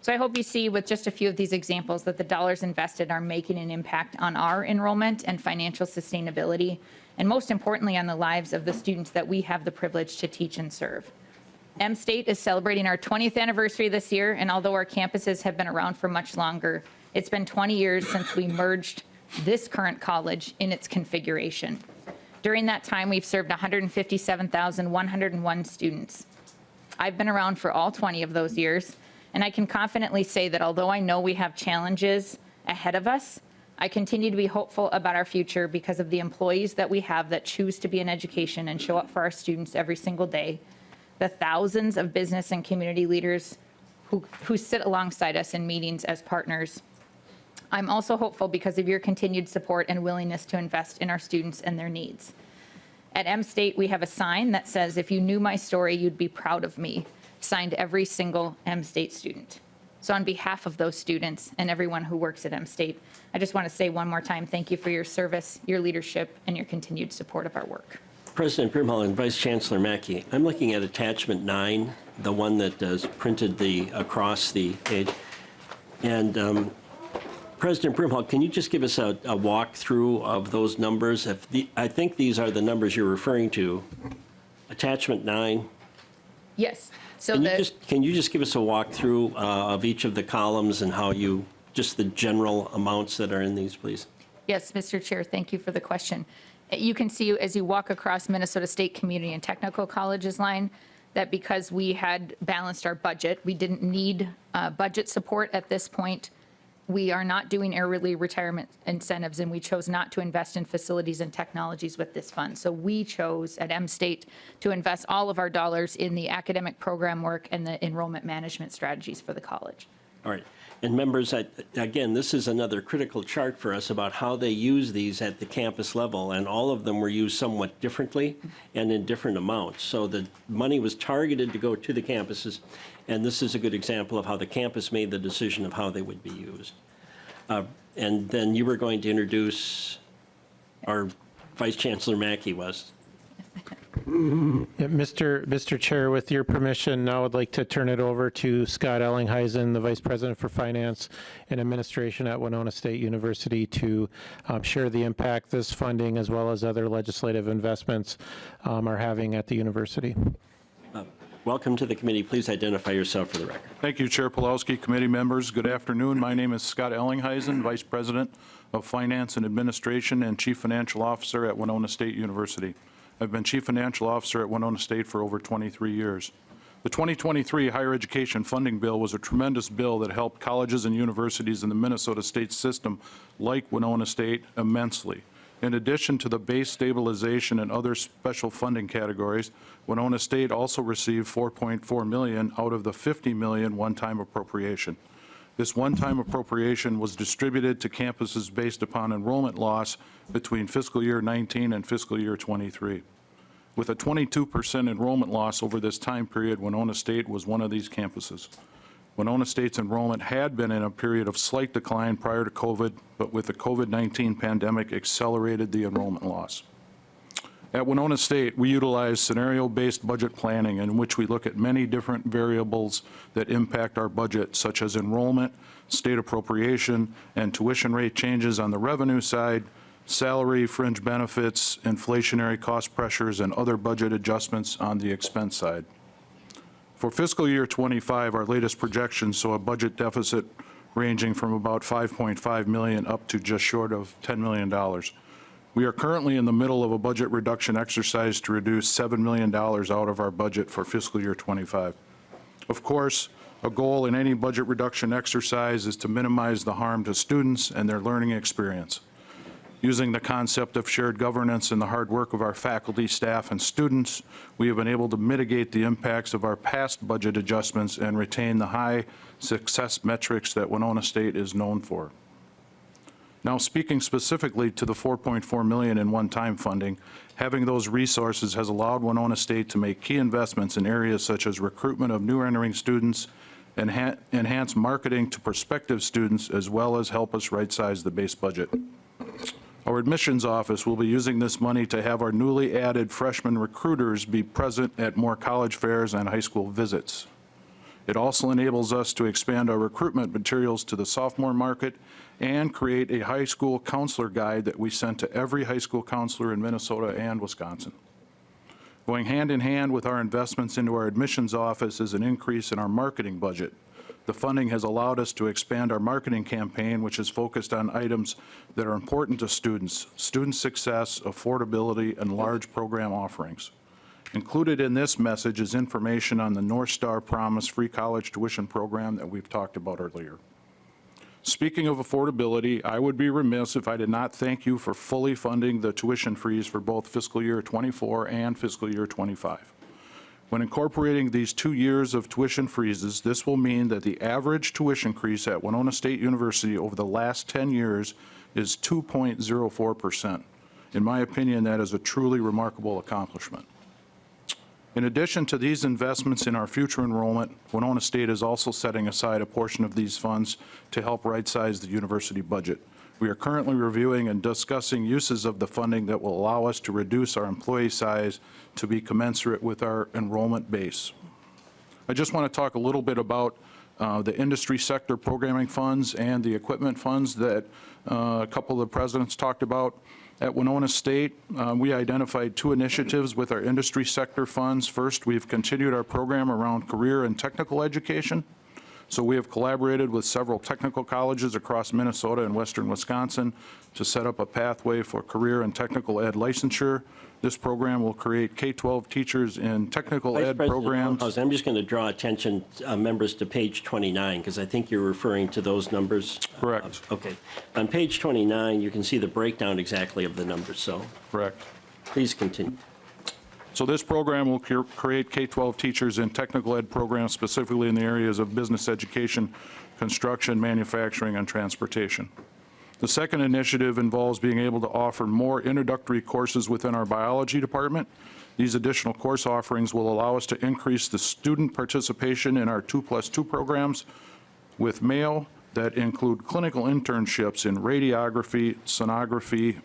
So I hope you see with just a few of these examples that the dollars invested are making an impact on our enrollment and financial sustainability, and most importantly, on the lives of the students that we have the privilege to teach and serve. M-State is celebrating our 20th anniversary this year, and although our campuses have been around for much longer, it's been 20 years since we merged this current college in its configuration. During that time, we've served 157,101 students. I've been around for all 20 of those years, and I can confidently say that although I know we have challenges ahead of us, I continue to be hopeful about our future because of the employees that we have that choose to be in education and show up for our students every single day, the thousands of business and community leaders who sit alongside us in meetings as partners. I'm also hopeful because of your continued support and willingness to invest in our students and their needs. At M-State, we have a sign that says, "If you knew my story, you'd be proud of me," signed every single M-State student. So on behalf of those students and everyone who works at M-State, I just want to say one more time, thank you for your service, your leadership, and your continued support of our work. President Brimhall and Vice Chancellor Mackey, I'm looking at attachment 9, the one that is printed across the page. And President Brimhall, can you just give us a walkthrough of those numbers? I think these are the numbers you're referring to. Attachment 9. Yes. So can you just give us a walkthrough of each of the columns and how just the general amounts that are in these, please? Yes, Mr. Chair, thank you for the question. You can see as you walk across Minnesota State Community and Technical College's line that because we had balanced our budget, we didn't need budget support at this point. We are not doing early retirement incentives, and we chose not to invest in facilities and technologies with this fund. So we chose at M-State to invest all of our dollars in the academic program work and the enrollment management strategies for the college. All right. And members, again, this is another critical chart for us about how they use these at the campus level, and all of them were used somewhat differently and in different amounts. So the money was targeted to go to the campuses, and this is a good example of how the campus made the decision of how they would be used. And then you were going to introduce our Vice Chancellor Mackey was. Yeah, Mr. Chair, with your permission, now I'd like to turn it over to Scott Ellingheisen, the Vice President for Finance and Administration at Winona State University, to share the impact this funding, as well as other legislative investments, are having at the university. Welcome to the committee. Please identify yourself for the record. Thank you, Chair Pulowski, committee members. Good afternoon. My name is Scott Ellingheisen, Vice President of Finance and Administration and Chief Financial Officer at Winona State University. I've been Chief Financial Officer at Winona State for over 23 years. The 2023 Higher Education Funding Bill was a tremendous bill that helped colleges and universities in the Minnesota state system, like Winona State, immensely. In addition to the base stabilization and other special funding categories, Winona State also received $4.4 million out of the $50 million one-time appropriation. This one-time appropriation was distributed to campuses based upon enrollment loss between fiscal year 19 and fiscal year 23. With a 22% enrollment loss over this time period, Winona State was one of these campuses. Winona State's enrollment had been in a period of slight decline prior to COVID, but with the COVID-19 pandemic accelerated the enrollment loss. At Winona State, we utilize scenario-based budget planning in which we look at many different variables that impact our budget, such as enrollment, state appropriation, and tuition rate changes on the revenue side, salary, fringe benefits, inflationary cost pressures, and other budget adjustments on the expense side. For fiscal year 25, our latest projections show a budget deficit ranging from about $5.5 million up to just short of $10 million. We are currently in the middle of a budget reduction exercise to reduce $7 million out of our budget for fiscal year 25. Of course, a goal in any budget reduction exercise is to minimize the harm to students and their learning experience. Using the concept of shared governance and the hard work of our faculty, staff, and students, we have been able to mitigate the impacts of our past budget adjustments and retain the high success metrics that Winona State is known for. Now, speaking specifically to the $4.4 million in one-time funding, having those resources has allowed Winona State to make key investments in areas such as recruitment of new entering students, enhance marketing to prospective students, as well as help us right-size the base budget. Our admissions office will be using this money to have our newly added freshman recruiters be present at more college fairs and high school visits. It also enables us to expand our recruitment materials to the sophomore market and create a high school counselor guide that we send to every high school counselor in Minnesota and Wisconsin. Going hand in hand with our investments into our admissions office is an increase in our marketing budget. The funding has allowed us to expand our marketing campaign, which is focused on items that are important to students, student success, affordability, and large program offerings. Included in this message is information on the North Star Promise free college tuition program that we've talked about earlier. Speaking of affordability, I would be remiss if I did not thank you for fully funding the tuition freeze for both fiscal year 24 and fiscal year 25. When incorporating these 2 years of tuition freezes, this will mean that the average tuition increase at Winona State University over the last 10 years is 2.04%. In my opinion, that is a truly remarkable accomplishment. In addition to these investments in our future enrollment, Winona State is also setting aside a portion of these funds to help right-size the university budget. We are currently reviewing and discussing uses of the funding that will allow us to reduce our employee size to be commensurate with our enrollment base. I just want to talk a little bit about the industry sector programming funds and the equipment funds that a couple of the presidents talked about. At Winona State, we identified 2 initiatives with our industry sector funds. First, we've continued our program around career and technical education. So we have collaborated with several technical colleges across Minnesota and western Wisconsin to set up a pathway for career and technical ed licensure. This program will create K-12 teachers in technical Vice ed President programs. Ellenhausen, I'm just going to draw attention, members, to page 29, because I think you're referring to those numbers. Correct. Okay. On page 29, you can see the breakdown exactly of the numbers, so Correct. please continue. So this program will create K-12 teachers in technical ed programs, specifically in the areas of business education, construction, manufacturing, and transportation. The second initiative involves being able to offer more introductory courses within our biology department. These additional course offerings will allow us to increase the student participation in our 2+2 programs with Mayo that include clinical internships in radiography, sonography,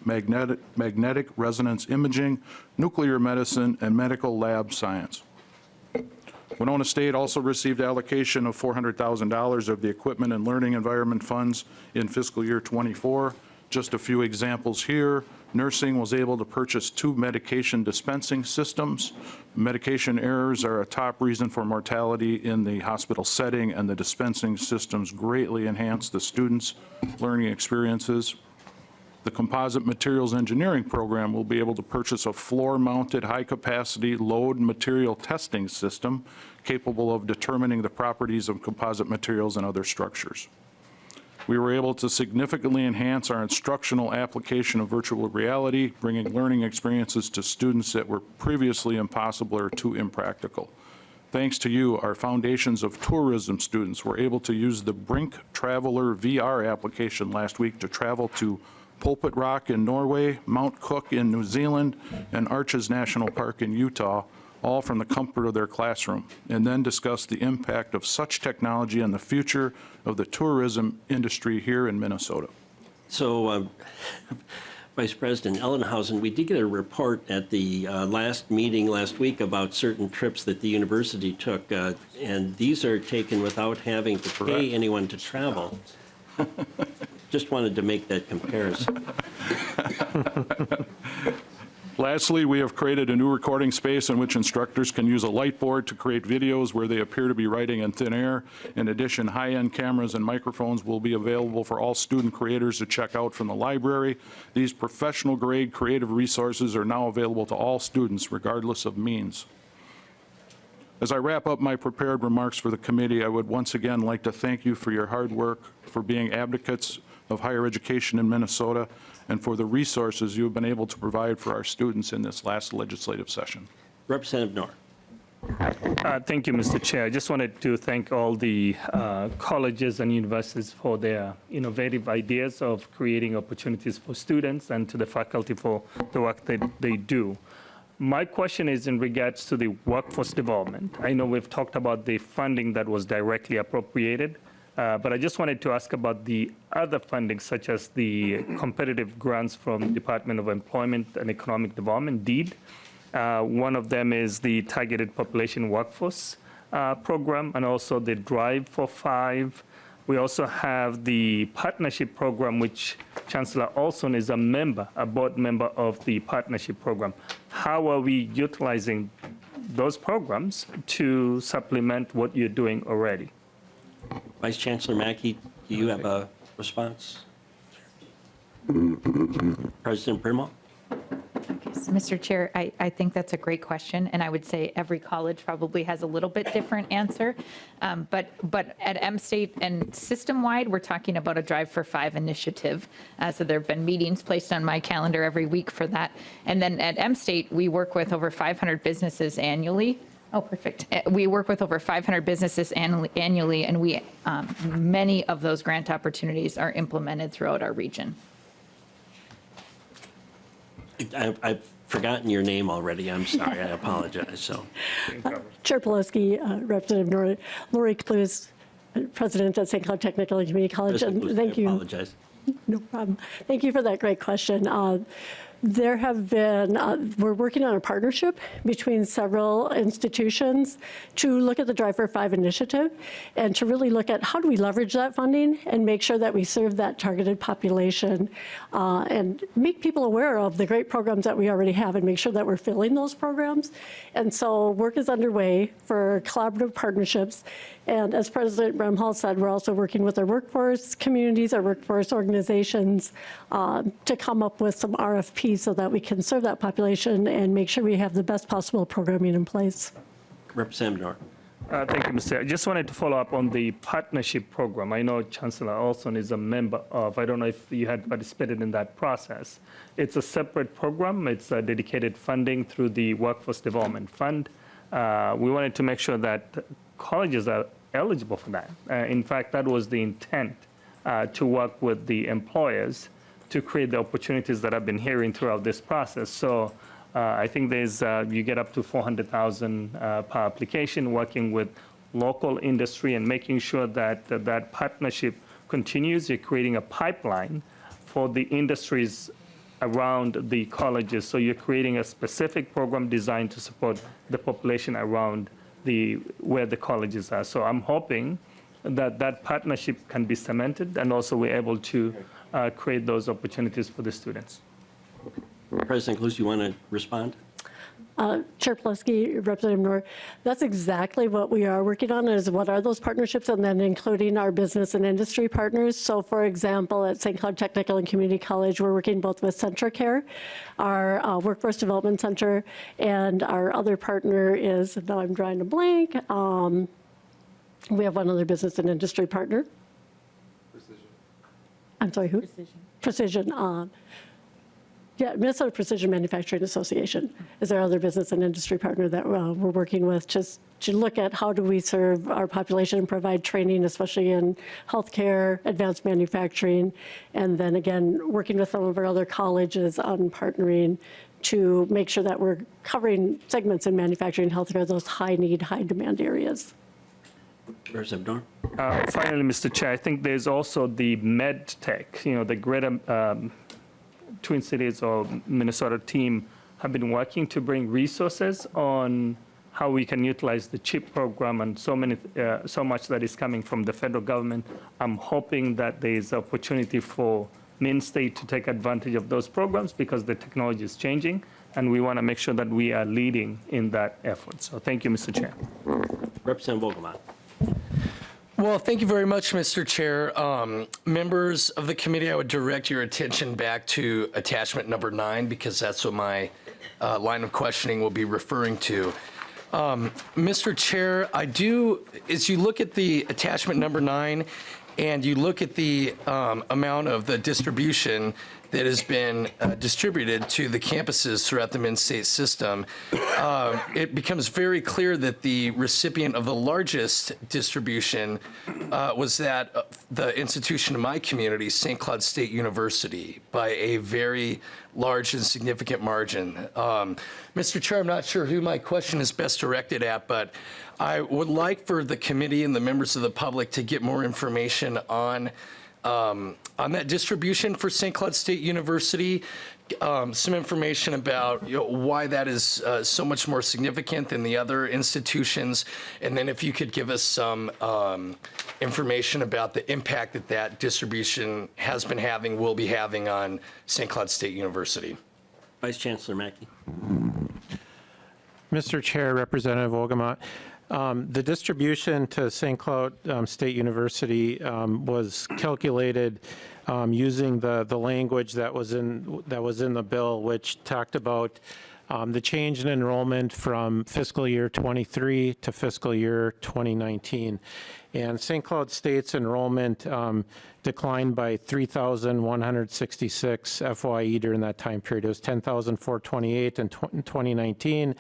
magnetic resonance imaging, nuclear medicine, and medical lab science. Winona State also received allocation of $400,000 of the Equipment and Learning Environment Funds in fiscal year '24. Just a few examples here. Nursing was able to purchase 2 medication dispensing systems. Medication errors are a top reason for mortality in the hospital setting, and the dispensing systems greatly enhance the students' learning experiences. The Composite Materials Engineering program will be able to purchase a floor-mounted, high-capacity load material testing system capable of determining the properties of composite materials and other structures. We were able to significantly enhance our instructional application of virtual reality, bringing learning experiences to students that were previously impossible or too impractical. Thanks to you, our Foundations of Tourism students were able to use the Brink Traveler VR application last week to travel to Pulpit Rock in Norway, Mount Cook in New Zealand, and Arches National Park in Utah, all from the comfort of their classroom, and then discuss the impact of such technology on the future of the tourism industry here in Minnesota. So, Vice President Ellenhausen, we did get a report at the last meeting last week about certain trips that the university took, and these are taken without having to pay anyone to travel. Just wanted to make that comparison. Lastly, we have created a new recording space in which instructors can use a light board to create videos where they appear to be writing in thin air. In addition, high-end cameras and microphones will be available for all student creators to check out from the library. These professional-grade creative resources are now available to all students, regardless of means. As I wrap up my prepared remarks for the committee, I would once again like to thank you for your hard work, for being advocates of higher education in Minnesota, and for the resources you have been able to provide for our students in this last legislative session. Representative Knorr. Thank you, Mr. Chair. I just wanted to thank all the colleges and universities for their innovative ideas of creating opportunities for students, and to the faculty for the work that they do. My question is in regards to the workforce development. I know we've talked about the funding that was directly appropriated, but I just wanted to ask about the other funding, such as the competitive grants from Department of Employment and Economic Development, DEED. One of them is the Targeted Population Workforce Program, and also the Drive for 5. We also have the partnership program, which Chancellor Olson is a board member of the partnership program. How are we utilizing those programs to supplement what you're doing already? Vice Chancellor Mackey, do you have a response? President Brimall? So, Mr. Chair, I think that's a great question, and I would say every college probably has a little bit different answer. But at M-State and system-wide, we're talking about a Drive for 5 initiative. So there have been meetings placed on my calendar every week for that. And then at M-State, we work with over 500 businesses annually. Oh, perfect. We work with over 500 businesses annually, and many of those grant opportunities are implemented throughout our region. I've forgotten your name already. I'm sorry. I apologize. So, Chair Pulaski, Representative Lori Clues, President at St. Cloud Technical and Community College. President Clues, Thank I you. apologize. No problem. Thank you for that great question. There have been, we're working on a partnership between several institutions to look at the Drive for 5 initiative and to really look at how do we leverage that funding and make sure that we serve that targeted population and make people aware of the great programs that we already have and make sure that we're filling those programs. And so work is underway for collaborative partnerships. And as President Bremhall said, we're also working with our workforce communities, our workforce organizations to come up with some RFPs so that we can serve that population and make sure we have the best possible programming in place. Representative Nor. Thank you, Mr. Chair. I just wanted to follow up on the partnership program. I know Chancellor Olson is a member of, I don't know if you had participated in that process. It's a separate program. It's dedicated funding through the Workforce Development Fund. We wanted to make sure that colleges are eligible for that. In fact, that was the intent, to work with the employers to create the opportunities that I've been hearing throughout this process. So I think there's, you get up to $400,000 per application, working with local industry and making sure that that partnership continues. You're creating a pipeline for the industries around the colleges. So you're creating a specific program designed to support the population around where the colleges are. So I'm hoping that that partnership can be cemented and also we're able to create those opportunities for the students. President Cluse, you want to respond? Chair Pulaski, Representative Nor, that's exactly what we are working on is what are those partnerships and then including our business and industry partners. So for example, at St. Cloud Technical and Community College, we're working both with CentraCare, our Workforce Development Center, and our other partner is, now I'm drawing a blank, we have one other business and industry partner. Precision. I'm sorry, who? Precision. Precision. Yeah, Minnesota Precision Manufacturing Association is our other business and industry partner that we're working with just to look at how do we serve our population and provide training, especially in healthcare, advanced manufacturing, and then again, working with some of our other colleges on partnering to make sure that we're covering segments in manufacturing and healthcare, those high need, high demand areas. Representative Nor. Finally, Mr. Chair, I think there's also the MedTech, the greater Twin Cities or Minnesota team have been working to bring resources on how we can utilize the CHIP program and so much that is coming from the federal government. I'm hoping that there is opportunity for Min State to take advantage of those programs because the technology is changing and we want to make sure that we are leading in that effort. So thank you, Mr. Chair. Representative Vogelbach. Well, thank you very much, Mr. Chair. Members of the committee, I would direct your attention back to attachment number 9 because that's what my line of questioning will be referring to. Mr. Chair, as you look at the attachment number 9 and you look at the amount of the distribution that has been distributed to the campuses throughout the Min-State system, it becomes very clear that the recipient of the largest distribution was the institution in my community, St. Cloud State University, by a very large and significant margin. Mr. Chair, I'm not sure who my question is best directed at, but I would like for the committee and the members of the public to get more information on that distribution for St. Cloud State University, some information about why that is so much more significant than the other institutions, and then if you could give us some information about the impact that distribution has been having, will be having on St. Cloud State University. Vice Chancellor Mackey. Mr. Chair, Representative Vogelbach, the distribution to St. Cloud State University was calculated using the language that was in the bill, which talked about the change in enrollment from fiscal year 23 to fiscal year 2019. And St. Cloud State's enrollment declined by 3,166 FYE during that time period. It was 10,428 in 2019,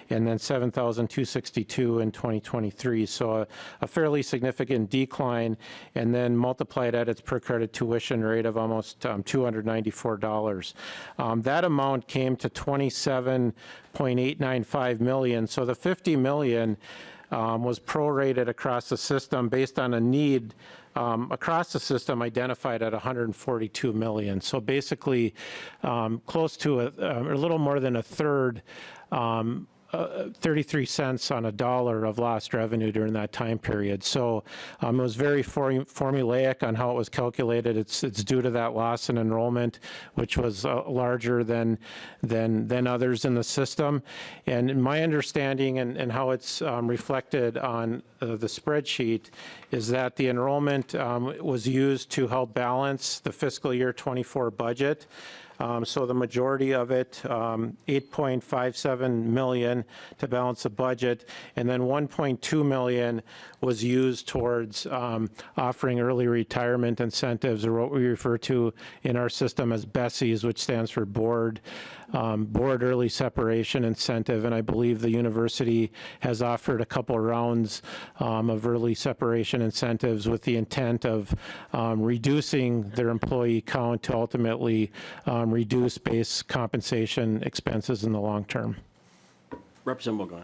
and then 7,262 in 2023. So a fairly significant decline, and then multiplied at its per credit tuition rate of almost $294. That amount came to $27.895 million. So the $50 million was prorated across the system based on a need across the system identified at $142 million. So basically, close to a little more than a third, 33 cents on a dollar of lost revenue during that time period. So it was very formulaic on how it was calculated. It's due to that loss in enrollment, which was larger than others in the system. And in my understanding and how it's reflected on the spreadsheet is that the enrollment was used to help balance the fiscal year 24 budget. So the majority of it, $8.57 million to balance the budget, and then $1.2 million was used towards offering early retirement incentives, or what we refer to in our system as BESIs, which stands for Board Early Separation Incentive. And I believe the university has offered a couple rounds of early separation incentives with the intent of reducing their employee count to ultimately reduce base compensation expenses in the long term. Representative Mogul.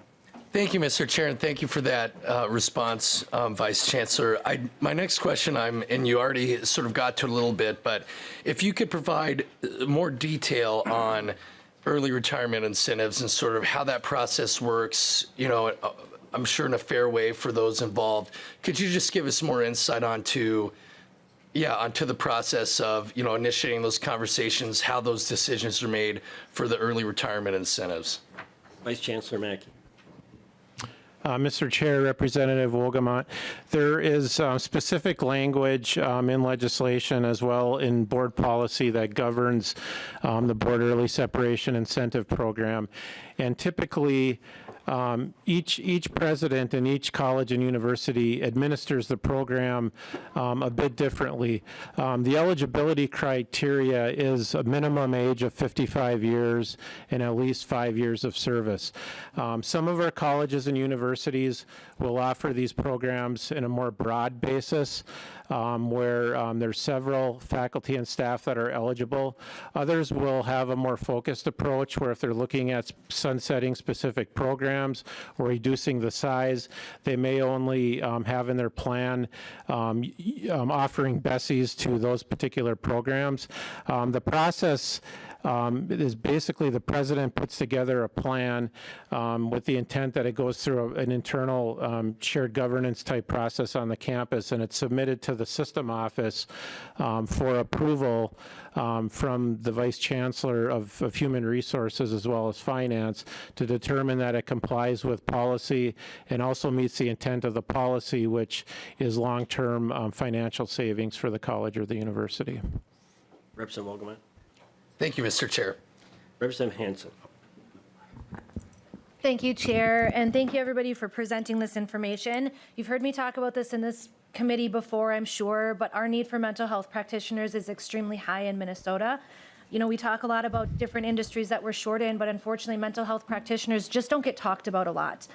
Thank you, Mr. Chair, and thank you for that response, Vice Chancellor. My next question, and you already sort of got to it a little bit, but if you could provide more detail on early retirement incentives and sort of how that process works, I'm sure in a fair way for those involved. Could you just give us more insight onto the process of, initiating those conversations, how those decisions are made for the early retirement incentives? Vice Chancellor Mackey. Mr. Chair, Representative Wolgamott, there is specific language in legislation as well in board policy that governs the Board Early Separation Incentive Program. And typically, each president in each college and university administers the program a bit differently. The eligibility criteria is a minimum age of 55 years and at least 5 years of service. Some of our colleges and universities will offer these programs in a more broad basis, where there's several faculty and staff that are eligible. Others will have a more focused approach where if they're looking at sunsetting specific programs or reducing the size, they may only have in their plan offering BESIs to those particular programs. The process is basically the president puts together a plan with the intent that it goes through an internal shared governance type process on the campus, and it's submitted to the system office for approval from the Vice Chancellor of Human Resources as well as Finance to determine that it complies with policy and also meets the intent of the policy, which is long-term financial savings for the college or the university. Representative Wolgamott. Thank you, Mr. Chair. Representative Hansen. Thank you, Chair, and thank you, everybody, for presenting this information. You've heard me talk about this in this committee before, I'm sure, but our need for mental health practitioners is extremely high in Minnesota. We talk a lot about different industries that we're short in, but unfortunately, mental health practitioners just don't get talked about a lot.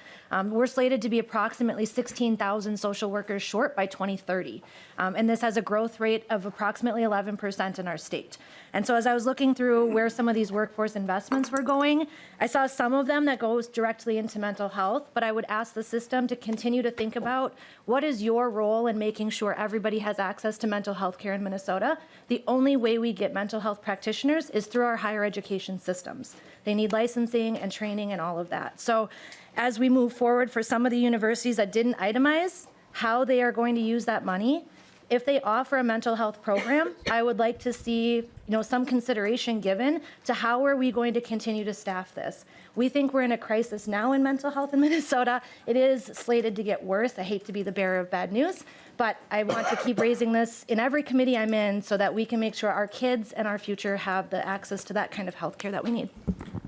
We're slated to be approximately 16,000 social workers short by 2030, and this has a growth rate of approximately 11% in our state. And so as I was looking through where some of these workforce investments were going, I saw some of them that goes directly into mental health, but I would ask the system to continue to think about what is your role in making sure everybody has access to mental health care in Minnesota. The only way we get mental health practitioners is through our higher education systems. They need licensing and training and all of that. So as we move forward for some of the universities that didn't itemize how they are going to use that money, if they offer a mental health program, I would like to see, some consideration given to how are we going to continue to staff this. We think we're in a crisis now in mental health in Minnesota. It is slated to get worse. I hate to be the bearer of bad news, but I want to keep raising this in every committee I'm in so that we can make sure our kids and our future have the access to that kind of health care that we need.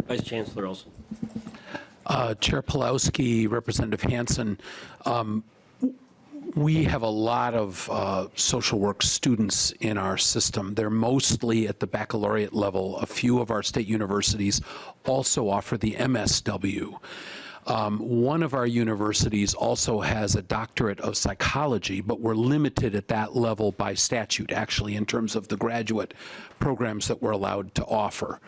Vice Chancellor Olson. Chair Pawlowski, Representative Hansen, we have a lot of social work students in our system. They're mostly at the baccalaureate level. A few of our state universities also offer the MSW. One of our universities also has a doctorate of psychology, but we're limited at that level by statute, actually, in terms of the graduate programs that we're allowed to offer.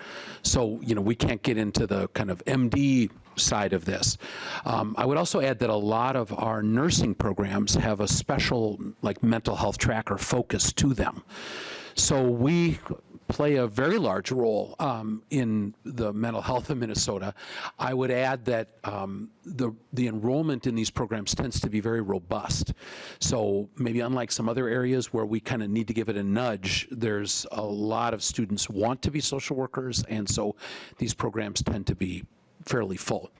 So, we can't get into the kind of MD side of this. I would also add that a lot of our nursing programs have a special, mental health tracker focus to them. So we play a very large role in the mental health of Minnesota. I would add that the enrollment in these programs tends to be very robust. So maybe unlike some other areas where we kind of need to give it a nudge, there's a lot of students want to be social workers, and so these programs tend to be fairly full.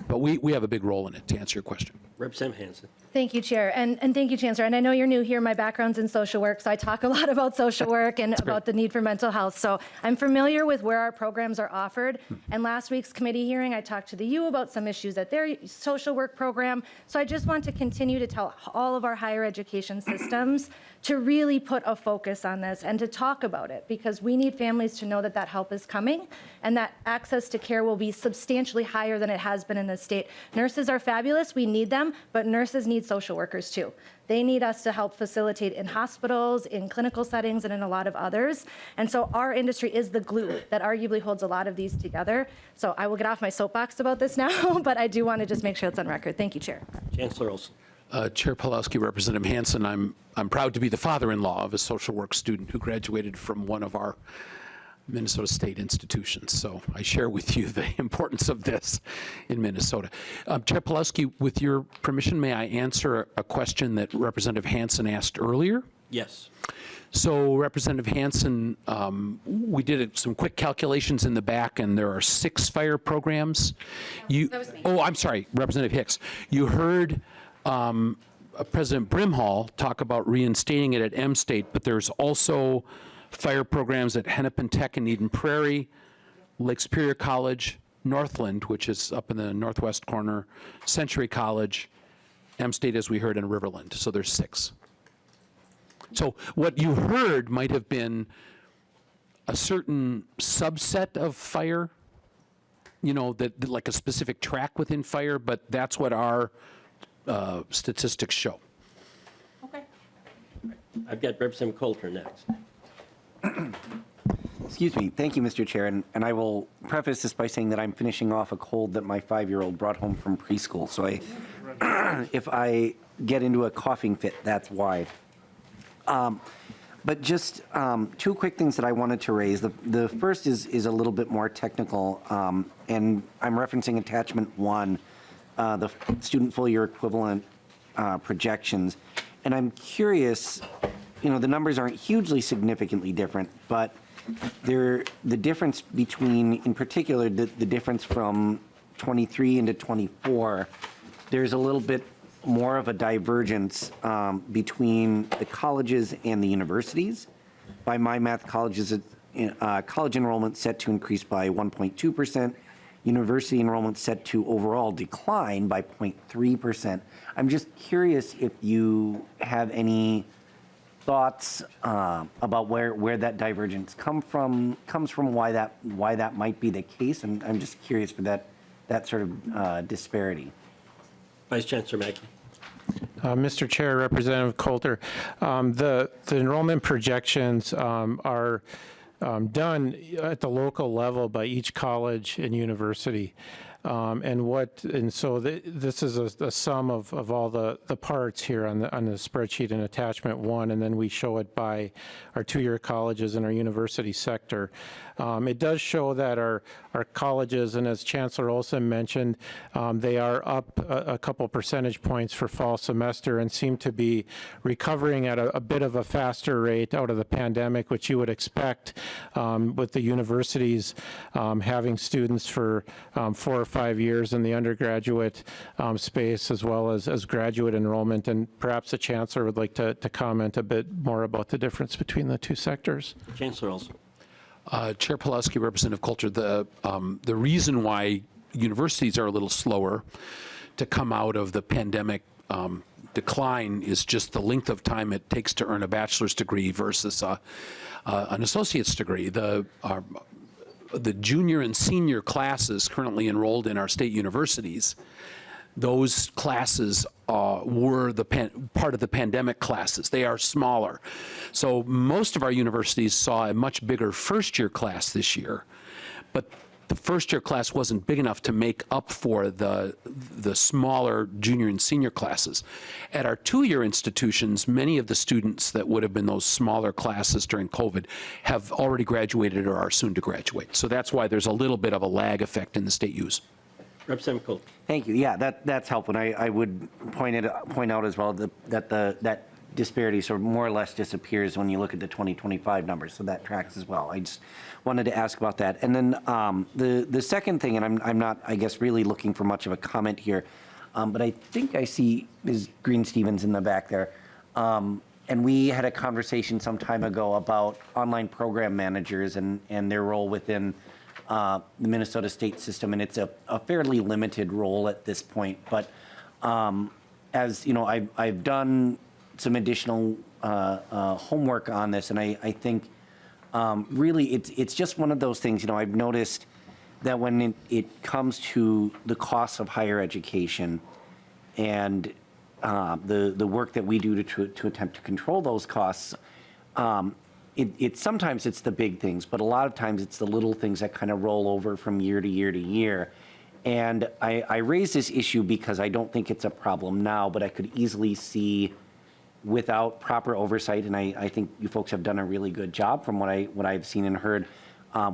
But we have a big role in it, to answer your question. Representative Hansen. Thank you, Chair, and thank you, Chancellor. And I know you're new here. My background's in social work, so I talk a lot about social work and about the need for mental health. So I'm familiar with where our programs are offered. And last week's committee hearing, I talked to the U about some issues at their social work program. So I just want to continue to tell all of our higher education systems to really put a focus on this and to talk about it, because we need families to know that that help is coming and that access to care will be substantially higher than it has been in the state. Nurses are fabulous. We need them, but nurses need social workers too. They need us to help facilitate in hospitals, in clinical settings, and in a lot of others. And so our industry is the glue that arguably holds a lot of these together. So I will get off my soapbox about this now, but I do want to just make sure it's on record. Thank you, Chair. Chancellor Olson. Chair Pawlowski, Representative Hansen, I'm proud to be the father-in-law of a social work student who graduated from one of our Minnesota State institutions. So I share with you the importance of this in Minnesota. Chair Pawlowski, with your permission, may I answer a question that Representative Hansen asked earlier? Yes. So Representative Hansen, we did some quick calculations in the back, and there are 6 fire programs. That was me. Oh, I'm sorry, Representative Hicks. You heard President Brimhall talk about reinstating it at M-State, but there's also fire programs at Hennepin Tech and Eden Prairie, Lake Superior College, Northland, which is up in the northwest corner, Century College, M-State, as we heard, and Riverland. So there's 6. So what you heard might have been a certain subset of fire, that like a specific track within fire, but that's what our statistics show. Okay. I've got Representative Coulter next. Excuse me. Thank you, Mr. Chair. And I will preface this by saying that I'm finishing off a cold that my 5-year-old brought home from preschool. So if I get into a coughing fit, that's why. But just 2 quick things that I wanted to raise. The first is a little bit more technical, and I'm referencing attachment 1, the student full year equivalent projections. And I'm curious, the numbers aren't hugely significantly different, but the difference between, in particular, the difference from 23 into 24, there's a little bit more of a divergence between the colleges and the universities. By my math, college enrollment set to increase by 1.2%. University enrollment set to overall decline by 0.3%. I'm just curious if you have any thoughts about where that divergence comes from, why that might be the case, and I'm just curious for that sort of disparity. Vice Chancellor Mackey. Mr. Chair, Representative Coulter, the enrollment projections are done at the local level by each college and university. And so this is a sum of all the parts here on the spreadsheet in attachment 1, and then we show it by our 2-year colleges and our university sector. It does show that our colleges, and as Chancellor Olson mentioned, they are up a couple percentage points for fall semester and seem to be recovering at a bit of a faster rate out of the pandemic, which you would expect with the universities having students for 4 or 5 years in the undergraduate space, as well as graduate enrollment. And perhaps the Chancellor would like to comment a bit more about the difference between the 2 sectors. Chancellor Olson. Chair Pawlowski, Representative Coulter, the reason why universities are a little slower to come out of the pandemic decline is just the length of time it takes to earn a bachelor's degree versus an associate's degree. the junior and senior classes currently enrolled in our state universities, those classes were part of the pandemic classes. They are smaller. So most of our universities saw a much bigger first-year class this year, but the first-year class wasn't big enough to make up for the smaller junior and senior classes. At our two-year institutions, many of the students that would have been those smaller classes during COVID have already graduated or are soon to graduate. So that's why there's a little bit of a lag effect in the state U's. Representative Colt. Thank you. Yeah, that's helpful. And I would point out as well that disparity sort of more or less disappears when you look at the 2025 numbers, so that tracks as well. I just wanted to ask about that. And then the second thing, and I'm not, I guess, really looking for much of a comment here, but I think I see Ms. Green-Stevens in the back there. And we had a conversation some time ago about online program managers and their role within the Minnesota state system, and it's a fairly limited role at this point. But as you know, I've done some additional homework on this, and I think really it's just one of those things. You know, I've noticed that when it comes to the costs of higher education and the work that we do to attempt to control those costs, sometimes it's the big things, but a lot of times it's the little things that kind of roll over from year to year to year. And I raise this issue because I don't think it's a problem now, but I could easily see, without proper oversight, and I think you folks have done a really good job from what I've seen and heard,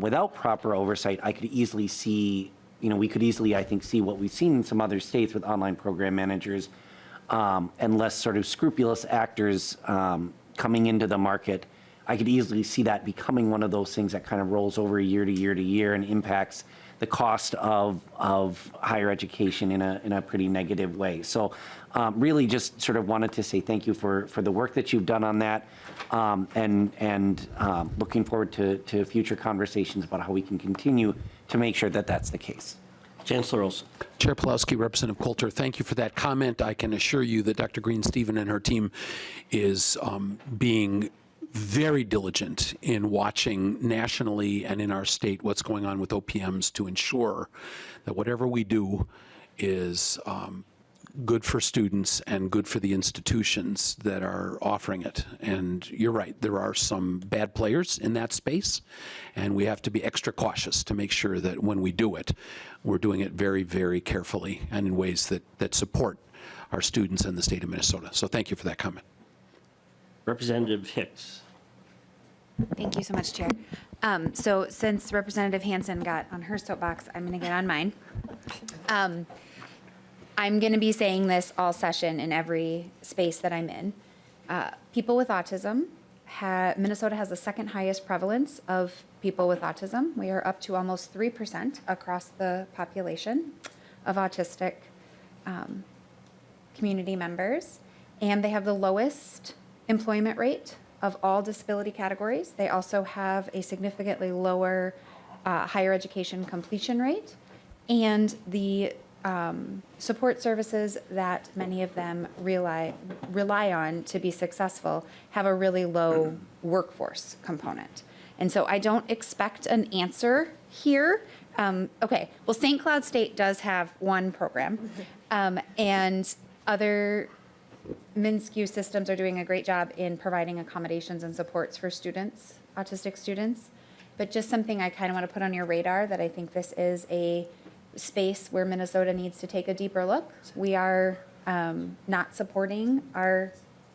without proper oversight, I could easily see, we could easily, I think, see what we've seen in some other states with online program managers and less sort of scrupulous actors coming into the market. I could easily see that becoming one of those things that kind of rolls over year to year to year and impacts the cost of higher education in a pretty negative way. So really just sort of wanted to say thank you for the work that you've done on that, and looking forward to future conversations about how we can continue to make sure that that's the case. Chancellor Olson. Chair Pawlowski, Representative Coulter, thank you for that comment. I can assure you that Dr. Green-Steven and her team is being very diligent in watching nationally and in our state what's going on with OPMs to ensure that whatever we do is good for students and good for the institutions that are offering it. And you're right, there are some bad players in that space, and we have to be extra cautious to make sure that when we do it, we're doing it very, very carefully and in ways that support our students in the state of Minnesota. So thank you for that comment. Representative Hicks. Thank you so much, Chair. So since Representative Hansen got on her soapbox, I'm going to get on mine. I'm going to be saying this all session in every space that I'm in. People with autism, Minnesota has the second highest prevalence of people with autism. We are up to almost 3% across the population of autistic community members. And they have the lowest employment rate of all disability categories. They also have a significantly lower higher education completion rate. And the support services that many of them rely on to be successful have a really low workforce component. And so I don't expect an answer here. Okay, well, St. Cloud State does have one program, and other MnSCU systems are doing a great job in providing accommodations and supports for students, autistic students. But just something I kind of want to put on your radar, that I think this is a space where Minnesota needs to take a deeper look. We are not supporting our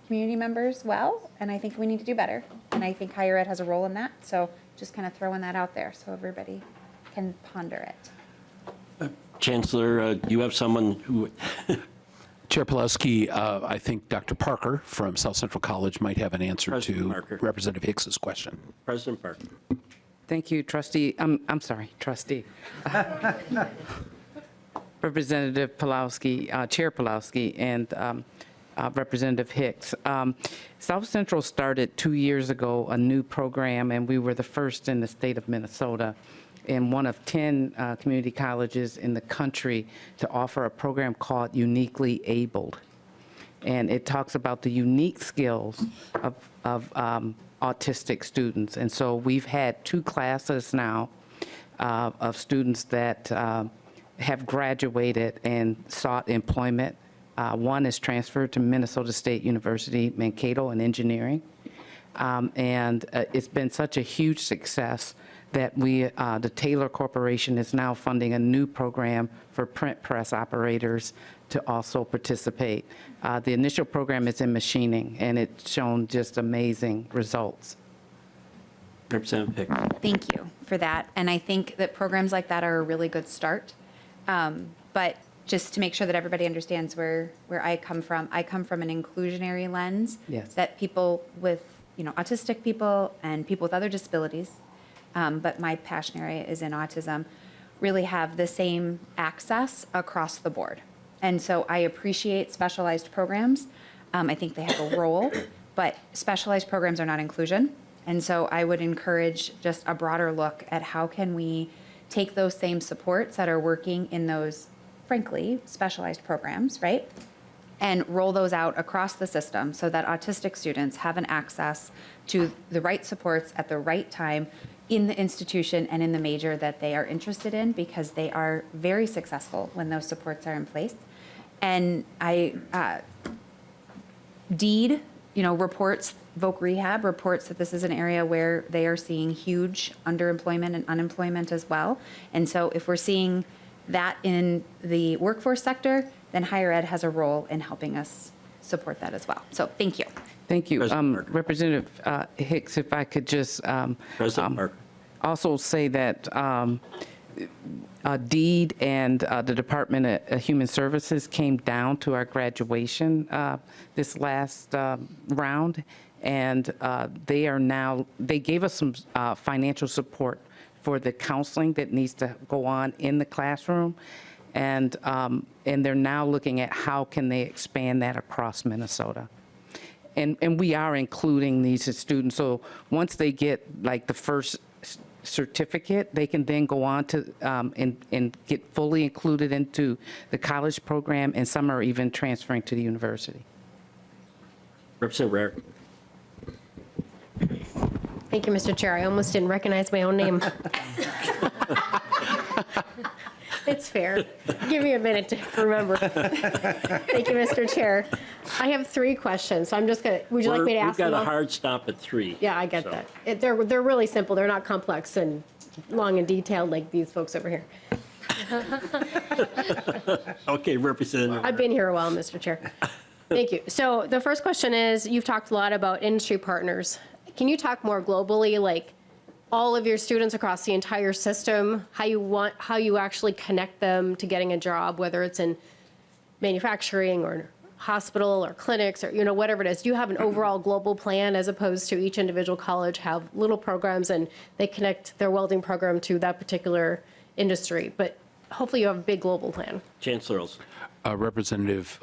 community members well, and I think we need to do better. And I think higher ed has a role in that. So just kind of throwing that out there so everybody can ponder it. Chancellor, you have someone who... Chair Pawlowski, I think Dr. Parker from South Central College might have an answer President to Parker. Representative Hicks's question. President Parker. Thank you, trustee. I'm sorry, trustee. Representative Pawlowski, Chair Pawlowski, and Representative Hicks. South Central started 2 years ago a new program, and we were the first in the state of Minnesota and one of 10 community colleges in the country to offer a program called Uniquely Abled. And it talks about the unique skills of autistic students. And so we've had 2 classes now of students that have graduated and sought employment. One is transferred to Minnesota State University, Mankato in engineering. And it's been such a huge success that the Taylor Corporation is now funding a new program for print press operators to also participate. The initial program is in machining, and it's shown just amazing results. Representative Pickett. Thank you for that. And I think that programs like that are a really good start. But just to make sure that everybody understands where I come from an inclusionary lens. Yes. That people with, autistic people and people with other disabilities, but my passion area is in autism, really have the same access across the board. And so I appreciate specialized programs. I think they have a role, but specialized programs are not inclusion. And so I would encourage just a broader look at how can we take those same supports that are working in those, frankly, specialized programs, right? And roll those out across the system so that autistic students have an access to the right supports at the right time in the institution and in the major that they are interested in, because they are very successful when those supports are in place. And DEED, reports, Voc Rehab reports that this is an area where they are seeing huge underemployment and unemployment as well. And so if we're seeing that in the workforce sector, then higher ed has a role in helping us support that as well. So thank you. Thank you. President Parker. Representative Hicks, if I could just President Parker. also say that DEED and the Department of Human Services came down to our graduation this last round, and they gave us some financial support for the counseling that needs to go on in the classroom, and they're now looking at how can they expand that across Minnesota. And we are including these students, so once they get like the first certificate, they can then go on to and get fully included into the college program, and some are even transferring to the university. Representative Rare. Thank you, Mr. Chair. I almost didn't recognize my own name. It's fair. Give me a minute to remember. Thank you, Mr. Chair. I have 3 questions, so I'm just going to, would you like me to ask them? We've got all? a hard stop at 3. Yeah, I get so. that. They're really simple. They're not complex and long and detailed like these folks over here. Okay, Representative. I've been here a while, Mr. Chair. Thank you. So the first question is, you've talked a lot about industry partners. Can you talk more globally, like all of your students across the entire system, how you actually connect them to getting a job, whether it's in manufacturing or hospital or clinics or, whatever it is? Do you have an overall global plan as opposed to each individual college have little programs and they connect their welding program to that particular industry? But hopefully you have a big global plan. Chancellor Olson. Representative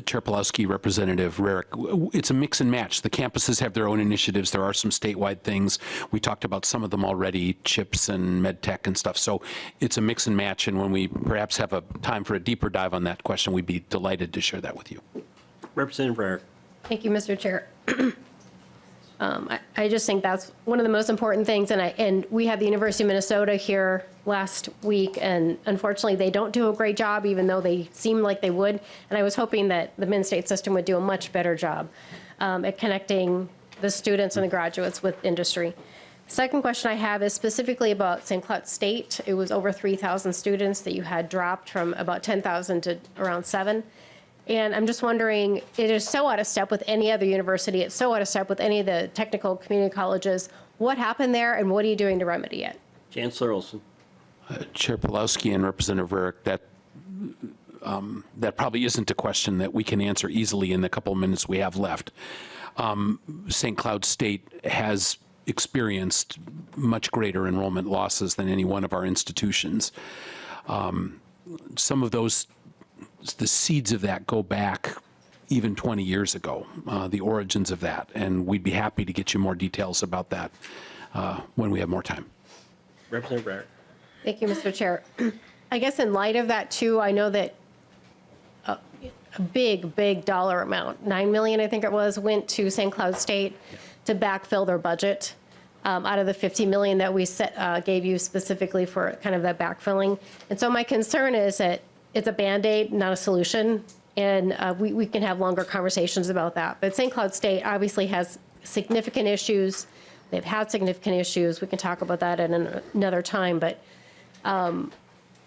Chair Pawlowski, Representative Rarick, it's a mix and match. The campuses have their own initiatives. There are some statewide things. We talked about some of them already, CHIPS and MedTech and stuff. So it's a mix and match. And when we perhaps have a time for a deeper dive on that question, we'd be delighted to share that with you. Representative Rarick. Thank you, Mr. Chair. I just think that's one of the most important things. And we had the University of Minnesota here last week, and unfortunately, they don't do a great job, even though they seem like they would. And I was hoping that the Min-State system would do a much better job at connecting the students and the graduates with industry. Second question I have is specifically about St. Cloud State. It was over 3,000 students that you had dropped from about 10,000 to around 7. And I'm just wondering, it is so out of step with any other university. It's so out of step with any of the technical community colleges. What happened there, and what are you doing to remedy it? Chancellor Olson. Chair Pawlowski and Representative Rarick, that probably isn't a question that we can answer easily in the couple of minutes we have left. St. Cloud State has experienced much greater enrollment losses than any one of our institutions. Some of those, the seeds of that go back even 20 years ago, the origins of that, and we'd be happy to get you more details about that when we have more time. Representative Rarick. Thank you, Mr. Chair. I guess in light of that, too, I know that a big dollar amount, $9 million, I think it was, went to St. Cloud State to backfill their budget. out of the 50 million that we gave you specifically for kind of that backfilling. And so my concern is that it's a Band-Aid, not a solution, and we can have longer conversations about that. But St. Cloud State obviously has significant issues. They've had significant issues. We can talk about that at another time, but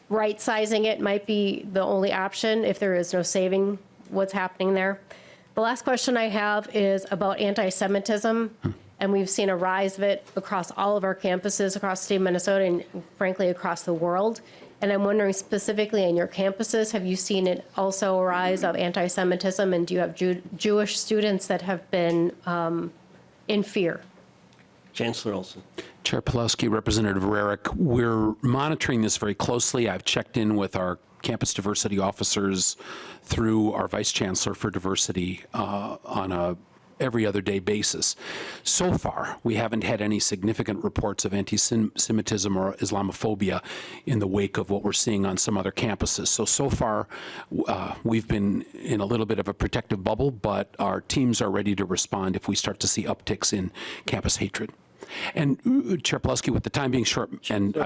right-sizing it might be the only option if there is no saving what's happening there. The last question I have is about anti-Semitism, and we've seen a rise of it across all of our campuses across the state of Minnesota and frankly across the world. And I'm wondering specifically in your campuses, have you seen it also a rise of anti-Semitism, and do you have Jewish students that have been in fear? Chancellor Olson. Chair Pawlowski, Representative Rarick, we're monitoring this very closely. I've checked in with our campus diversity officers through our Vice Chancellor for Diversity on a every other day basis. So far, we haven't had any significant reports of anti-Semitism or Islamophobia in the wake of what we're seeing on some other campuses. So far, we've been in a little bit of a protective bubble, but our teams are ready to respond if we start to see upticks in campus hatred. And Chair Pawlowski, with the time being short, and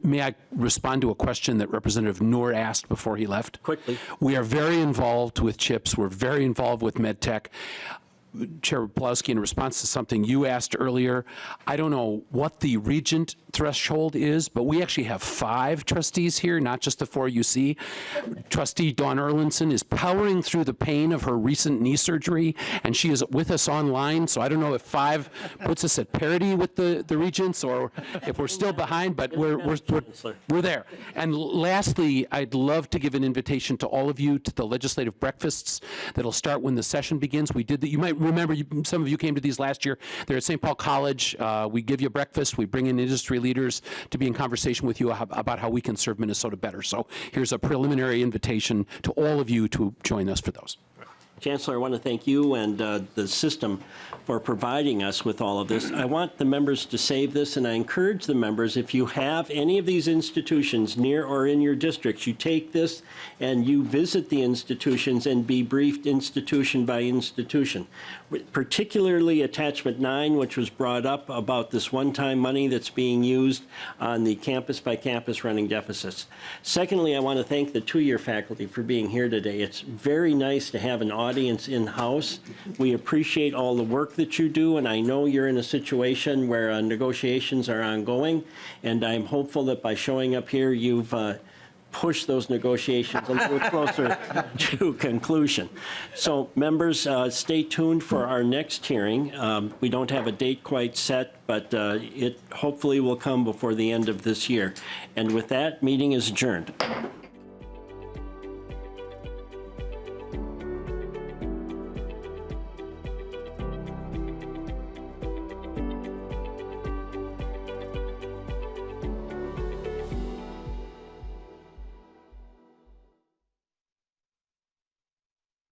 may I respond to a question that Representative Noor asked before he left? Quickly. We are very involved with CHIPS. We're very involved with MedTech. Chair Pawlowski, in response to something you asked earlier, I don't know what the regent threshold is, but we actually have 5 trustees here, not just the 4 you see. Trustee Dawn Erlinson is powering through the pain of her recent knee surgery, and she is with us online, so I don't know if 5 puts us at parity with the regents or if we're still behind, but we're there. And lastly, I'd love to give an invitation to all of you to the legislative breakfasts that'll start when the session begins. We did that. You might remember, some of you came to these last year. They're at St. Paul College. We give you breakfast. We bring in industry leaders to be in conversation with you about how we can serve Minnesota better. So here's a preliminary invitation to all of you to join us for those. Chancellor, I want to thank you and the system for providing us with all of this. I want the members to save this, and I encourage the members, if you have any of these institutions near or in your districts, you take this and you visit the institutions and be briefed institution by institution. Particularly Attachment 9, which was brought up about this one-time money that's being used on the campus-by-campus running deficits. Secondly, I want to thank the 2-year faculty for being here today. It's very nice to have an audience in-house. We appreciate all the work that you do, and I know you're in a situation where negotiations are ongoing, and I'm hopeful that by showing up here, you've push those negotiations a little closer to conclusion. So members, stay tuned for our next hearing. We don't have a date quite set, but it hopefully will come before the end of this year. And with that, meeting is adjourned.